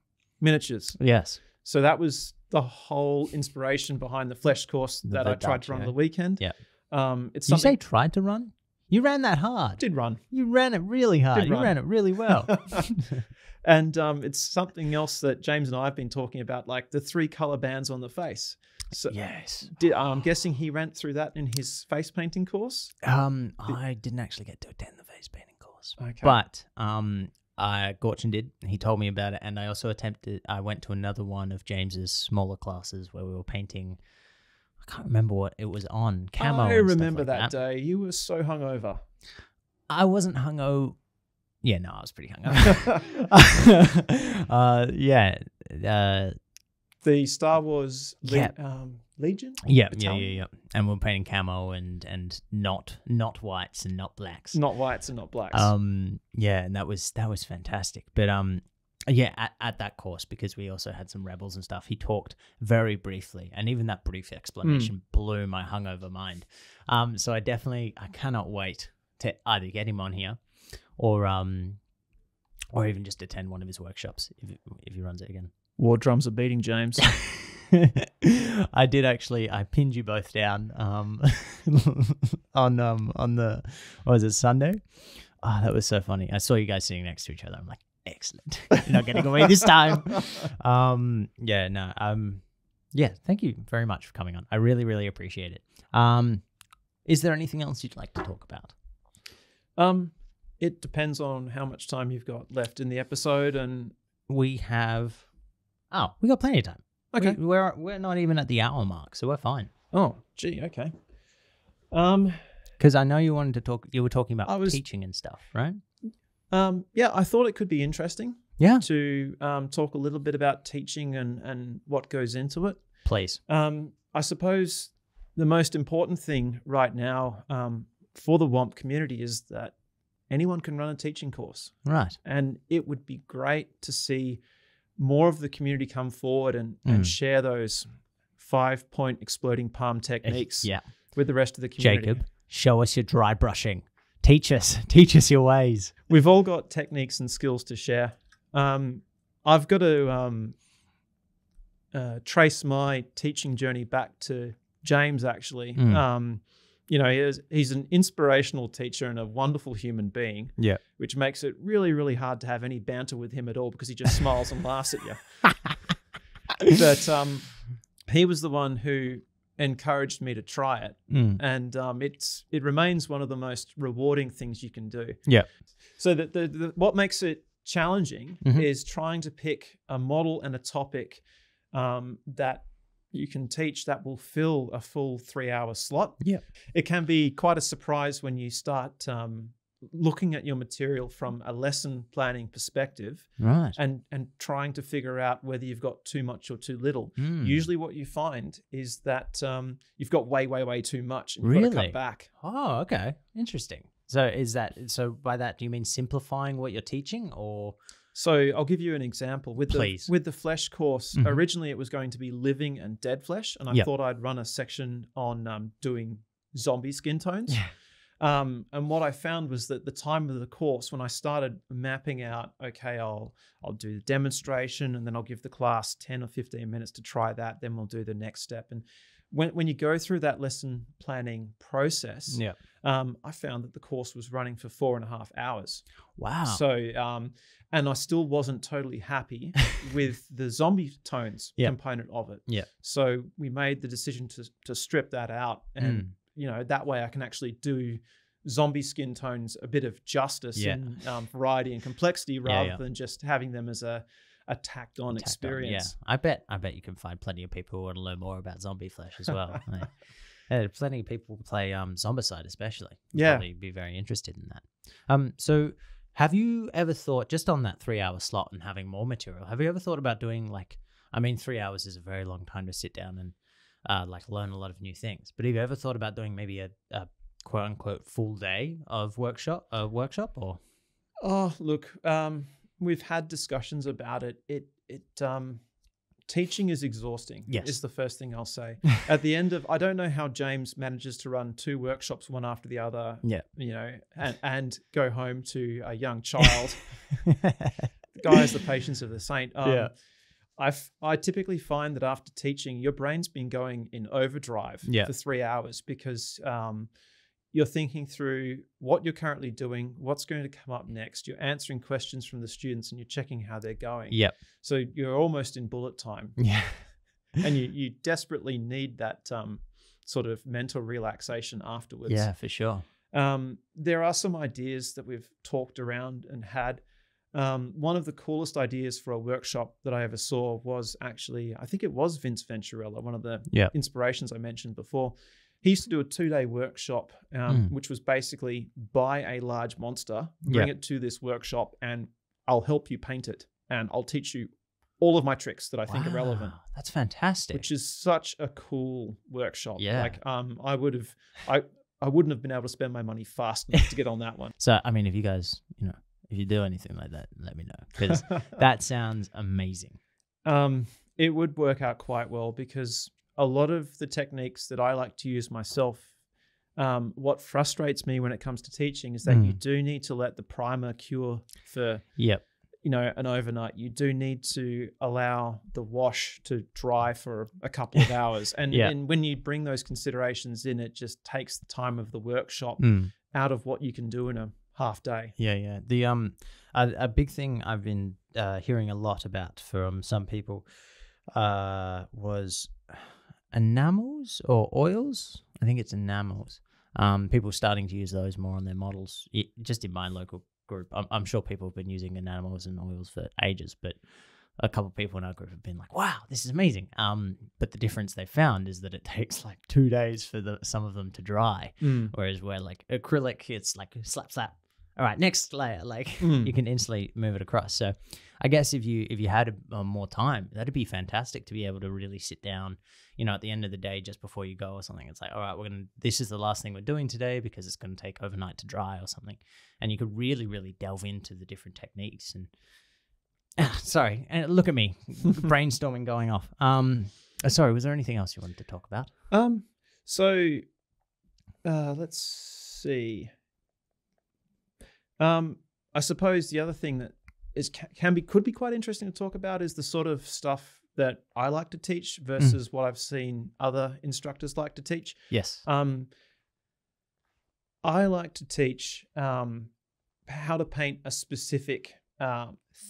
miniatures. Yes. So that was the whole inspiration behind the Flesh course that I tried to run on the weekend. Yeah. It's Did you say tried to run? You ran that hard. Did run. You ran it really hard. You ran it really well. And it's something else that James and I have been talking about, like the 3 color bands on the face. So yes. I'm guessing he ran through that in his face painting course? I didn't actually get to attend the face painting course. Okay. But Gorchin did. He told me about it, and I went to another one of James's smaller classes where we were painting. I can't remember what it was on. Camo. I remember that day. You were so hungover. I wasn't hungover. Yeah, no, I was pretty hungover. The Star Wars Legion? Yeah. And we're painting camo and not whites and not blacks. Not whites and not blacks. And that was fantastic. But at that course, because we also had some rebels and stuff, he talked very briefly, and even that brief explanation blew my hungover mind. So I cannot wait to either get him on here or even just attend one of his workshops if he runs it again. War drums are beating, James. I did actually. I pinned you both down on the Sunday. Oh, that was so funny. I saw you guys sitting next to each other. I'm like, excellent. You're not getting away this time. Thank you very much for coming on. I really, really appreciate it. Is there anything else you'd like to talk about? It depends on how much time you've got left in the episode, and we got plenty of time. Okay. We're not even at the hour mark, so we're fine. Oh, gee, okay. Because I know you wanted to talk. You were talking about teaching and stuff, right? I thought it could be interesting. Yeah. To talk a little bit about teaching and what goes into it. Please. I suppose the most important thing right now for the WOMP community is that anyone can run a teaching course. Right. And it would be great to see more of the community come forward and share those 5-point exploding palm techniques with the rest of the community. Jacob, show us your dry brushing. Teach us your ways. We've all got techniques and skills to share. I've got to trace my teaching journey back to James, actually. He's an inspirational teacher and a wonderful human being, which makes it really, really hard to have any banter with him at all because he just smiles and laughs at you. But he was the one who encouraged me to try it, and it remains one of the most rewarding things you can do. Yeah. So that what makes it challenging is trying to pick a model and a topic that you can teach that will fill a full 3-hour slot. Yeah. It can be quite a surprise when you start looking at your material from a lesson planning perspective, right? And trying to figure out whether you've got too much or too little. Usually what you find is that you've got way too much and you've got to cut back. Oh, okay. Interesting. So by that, do you mean simplifying what you're teaching, or? So I'll give you an example. With the flesh course, originally it was going to be living and dead flesh, and I thought I'd run a section on doing zombie skin tones. And what I found was that the time of the course, when I started mapping out, okay, I'll do the demonstration and then I'll give the class 10 or 15 minutes to try that. Then we'll do the next step. And when you go through that lesson planning process, I found that the course was running for 4.5 hours. Wow. So, and I still wasn't totally happy with the zombie tones component of it. Yeah. So we made the decision to strip that out, and that way I can actually do zombie skin tones a bit of justice and variety and complexity rather than just having them as a tacked on experience. I bet you can find plenty of people who want to learn more about zombie flesh as well. Plenty of people play Zombicide especially. Probably be very interested in that. So have you ever thought, just on that 3-hour slot and having more material, have you ever thought about doing 3 hours is a very long time to sit down and learn a lot of new things. But have you ever thought about doing maybe a quote unquote full day of workshop or? Oh, look, we've had discussions about it. Teaching is exhausting. Yes. Is the first thing I'll say. At the end of, I don't know how James manages to run 2 workshops, one after the other. Yeah. And go home to a young child. The guy has the patience of the saint. I typically find that after teaching, your brain's been going in overdrive for 3 hours because you're thinking through what you're currently doing, what's going to come up next. You're answering questions from the students and you're checking how they're going. Yep. So you're almost in bullet time. Yeah. And you desperately need that sort of mental relaxation afterwards. Yeah, for sure. There are some ideas that we've talked around and had. One of the coolest ideas for a workshop that I ever saw was actually, I think it was Vince Venturella, one of the inspirations I mentioned before. He used to do a 2-day workshop, which was basically buy a large monster, bring it to this workshop, and I'll help you paint it. And I'll teach you all of my tricks that I think are relevant. That's fantastic. Which is such a cool workshop. Yeah. I wouldn't have been able to spend my money fast enough to get on that one. So, I mean, if you guys, if you do anything like that, let me know, because that sounds amazing. It would work out quite well because a lot of the techniques that I like to use myself, what frustrates me when it comes to teaching is that you do need to let the primer cure for an overnight. You do need to allow the wash to dry for a couple of hours. And when you bring those considerations in, it just takes the time of the workshop out of what you can do in a half day. Yeah. The a big thing I've been hearing a lot about from some people was enamels or oils. I think it's enamels. People starting to use those more on their models. Just in my local group, I'm sure people have been using enamels and oils for ages, but a couple of people in our group have been like, wow, this is amazing. But the difference they found is that it takes 2 days for some of them to dry. Whereas where acrylic, it's slap. All right, next layer, you can instantly move it across. So I guess if you had more time, that'd be fantastic to be able to really sit down, at the end of the day, just before you go or something. It's like, all right, this is the last thing we're doing today because it's going to take overnight to dry or something. And you could really, really delve into the different techniques. And sorry, and look at me, brainstorming going off. Sorry, was there anything else you wanted to talk about? Let's see. I suppose the other thing that could be quite interesting to talk about is the sort of stuff that I like to teach versus what I've seen other instructors like to teach. Yes. I like to teach how to paint a specific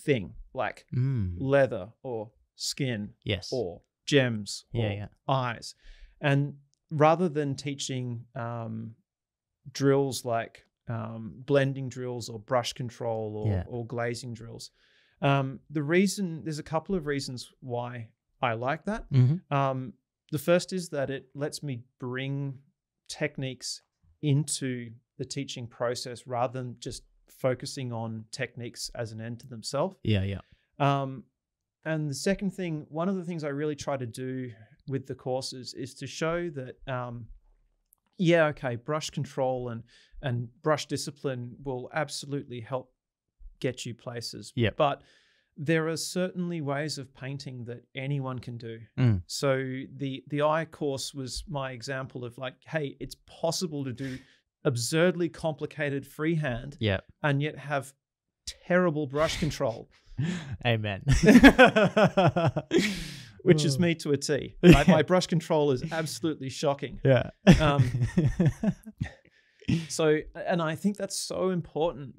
thing, like leather or skin, or gems or eyes. And rather than teaching drills like blending drills or brush control or glazing drills. There's a couple of reasons why I like that. The first is that it lets me bring techniques into the teaching process rather than just focusing on techniques as an end to themselves. And the second thing, one of the things I really try to do with the courses is to show that brush control and brush discipline will absolutely help get you places. But there are certainly ways of painting that anyone can do. So the eye course was my example of hey, it's possible to do absurdly complicated freehand Yeah. and yet have terrible brush control. Amen. Which is me to a T. My brush control is absolutely shocking. Yeah. So, and I think that's so important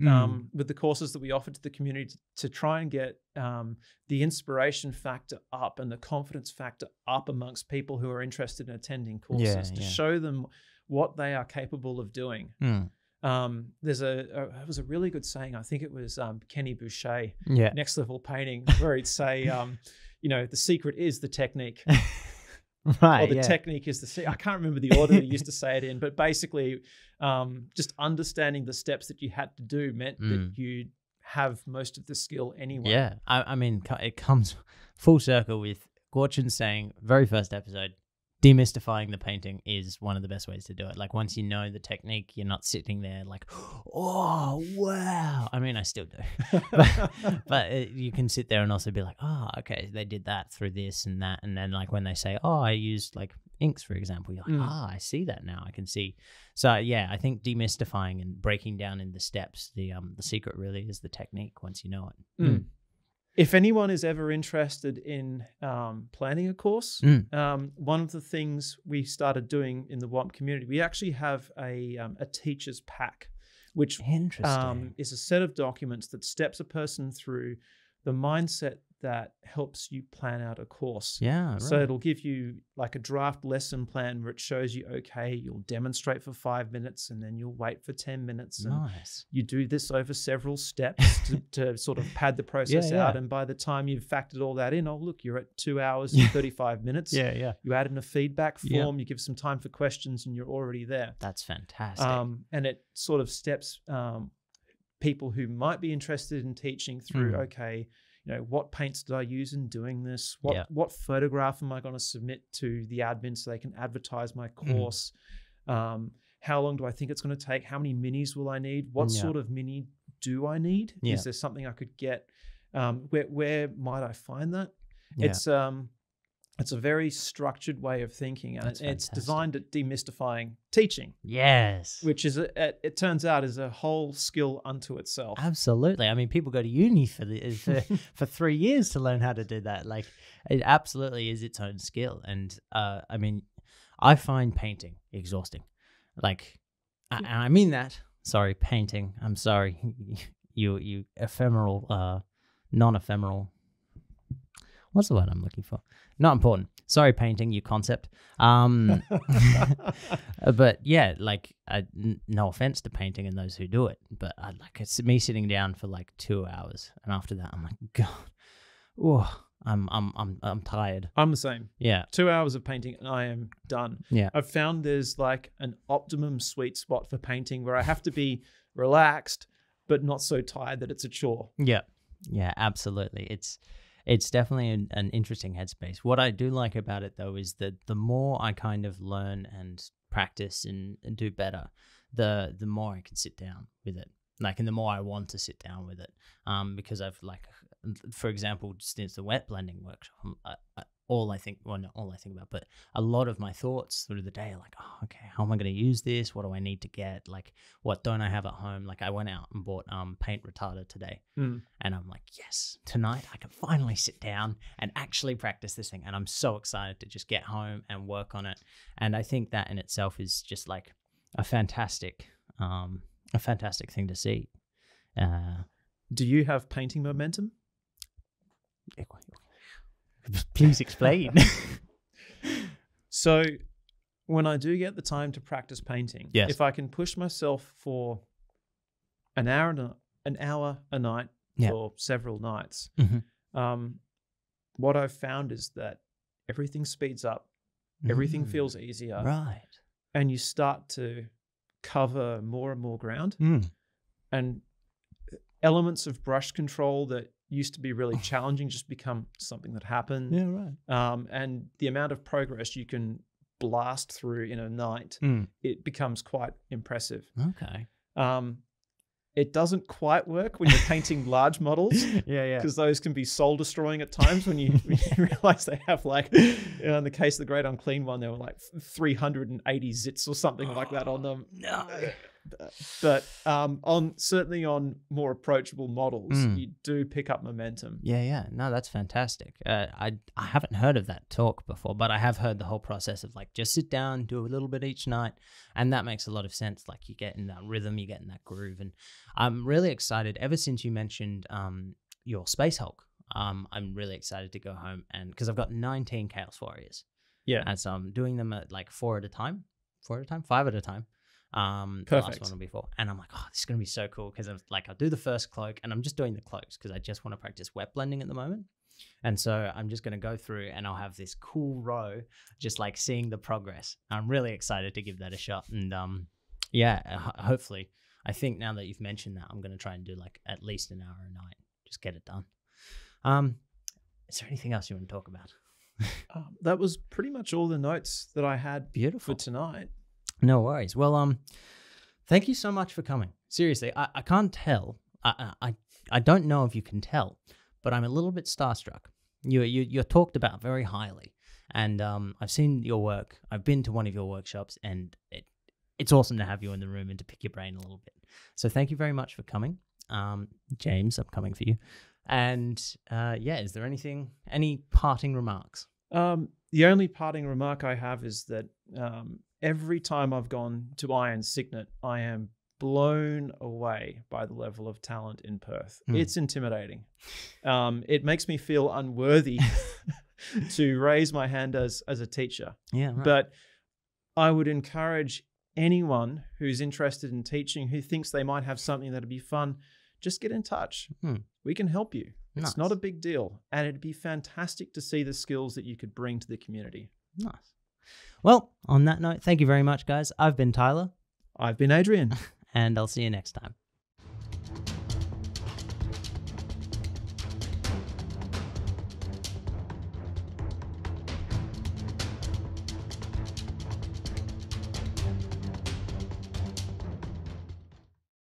with the courses that we offer to the community to try and get the inspiration factor up and the confidence factor up amongst people who are interested in attending courses to show them what they are capable of doing. There's it was a really good saying. I think it was Kenny Boucher, Next Level Painting, where he'd say, the secret is the technique. Right. Or the technique is the secret. I can't remember the order that he used to say it in, but basically just understanding the steps that you had to do meant that you have most of the skill anyway. Yeah. I mean, it comes full circle with Gorchin saying, very first episode, demystifying the painting is one of the best ways to do it. Like, once you know the technique, you're not sitting there like, oh, wow. I mean, I still do. but you can sit there and also be like, oh, okay, they did that through this and that. And then, like, when they say, oh, I used, like, inks, for example, you're like, I see that now. I can see. So, yeah, I think demystifying and breaking down in the steps, the secret really is the technique once you know it. If anyone is ever interested in planning a course, one of the things we started doing in the WOMP community, we actually have a teacher's pack, which is a set of documents that steps a person through the mindset that helps you plan out a course. Yeah. Right. So it'll give you like a draft lesson plan where it shows you, okay, you'll demonstrate for 5 minutes and then you'll wait for 10 minutes. And you do this over several steps to sort of pad the process out. And by the time you've factored all that in, oh, look, you're at 2 hours and 35 minutes. You add in a feedback form, you give some time for questions and you're already there. That's fantastic. And it sort of steps people who might be interested in teaching through, okay, what paints did I use in doing this? What photograph am I going to submit to the admin so they can advertise my course? How long do I think it's going to take? How many minis will I need? What sort of mini do I need? Is there something I could get? Where might I find that? It's a very structured way of thinking, and it's designed at demystifying teaching. Yes. Which is, it turns out, is a whole skill unto itself. Absolutely. I mean, people go to uni for 3 years to learn how to do that. Like, it absolutely is its own skill. And I mean, I find painting exhausting. Like, and I mean that. Sorry, painting. I'm sorry. You ephemeral, non-ephemeral. What's the word I'm looking for? Not important. Sorry, painting, you concept. But yeah, like, no offense to painting and those who do it, but it's me sitting down for like 2 hours, and after that, I'm like, God, I'm tired. I'm the same. Yeah, 2 hours of painting, and I am done. Yeah, I've found there's like an optimum sweet spot for painting where I have to be relaxed, but not so tired that it's a chore. Yeah, absolutely. It's definitely an interesting headspace. What I do like about it, though, is that the more I kind of learn and practice and do better, the more I can sit down with it. Like, and the more I want to sit down with it. Because I've, like, for example, since the wet blending workshop, not all I think about, but a lot of my thoughts through the day are like, oh, okay, how am I going to use this? What do I need to get? Like, what don't I have at home? Like, I went out and bought paint retarder today, and I'm like, yes, tonight I can finally sit down and actually practice this thing. And I'm so excited to just get home and work on it. And I think that in itself is just like a fantastic thing to see. Do you have painting momentum? Please explain. So when I do get the time to practice painting, if I can push myself for an hour a night for several nights, what I've found is that everything speeds up, everything feels easier, right? And you start to cover more and more ground, and elements of brush control that used to be really challenging just become something that happened. Yeah, right. And the amount of progress you can blast through in a night, it becomes quite impressive. Okay. It doesn't quite work when you're painting large models. Yeah. Because those can be soul destroying at times when you realize they have like, in the case of the Great Unclean one, there were like 380 zits or something like that on them. No. But certainly on more approachable models, you do pick up momentum. Yeah. No, that's fantastic. I haven't heard of that talk before, but I have heard the whole process of like just sit down, do a little bit each night, and that makes a lot of sense. Like you get in that rhythm, you get in that groove, and I'm really excited. Ever since you mentioned your Space Hulk, I'm really excited to go home and because I've got 19 Chaos Warriors. Yeah, and so I'm doing them at like 5 at a time. The last one will be 4, and I'm like, oh, this is gonna be so cool because I'm like, I'll do the first cloak, and I'm just doing the cloaks because I just want to practice wet blending at the moment, and so I'm just gonna go through and I'll have this cool row, just like seeing the progress. I'm really excited to give that a shot, and hopefully, I think now that you've mentioned that, I'm gonna try and do like at least an hour a night, just get it done. Is there anything else you want to talk about? That was pretty much all the notes that I had. Beautiful. For tonight. No worries. Well, thank you so much for coming. Seriously, I can't tell. I don't know if you can tell, but I'm a little bit starstruck. You're talked about very highly, and I've seen your work. I've been to one of your workshops, and it's awesome to have you in the room and to pick your brain a little bit. So thank you very much for coming. James, I'm coming for you. And is there any parting remarks? The only parting remark I have is that every time I've gone to Iron Cygnet, I am blown away by the level of talent in Perth. It's intimidating. It makes me feel unworthy to raise my hand as a teacher. Yeah, right. But I would encourage anyone who's interested in teaching, who thinks they might have something that'd be fun, just get in touch. We can help you. It's not a big deal. And it'd be fantastic to see the skills that you could bring to the community. Nice. Well, on that note, thank you very much, guys. I've been Tyler. I've been Adrian. And I'll see you next time.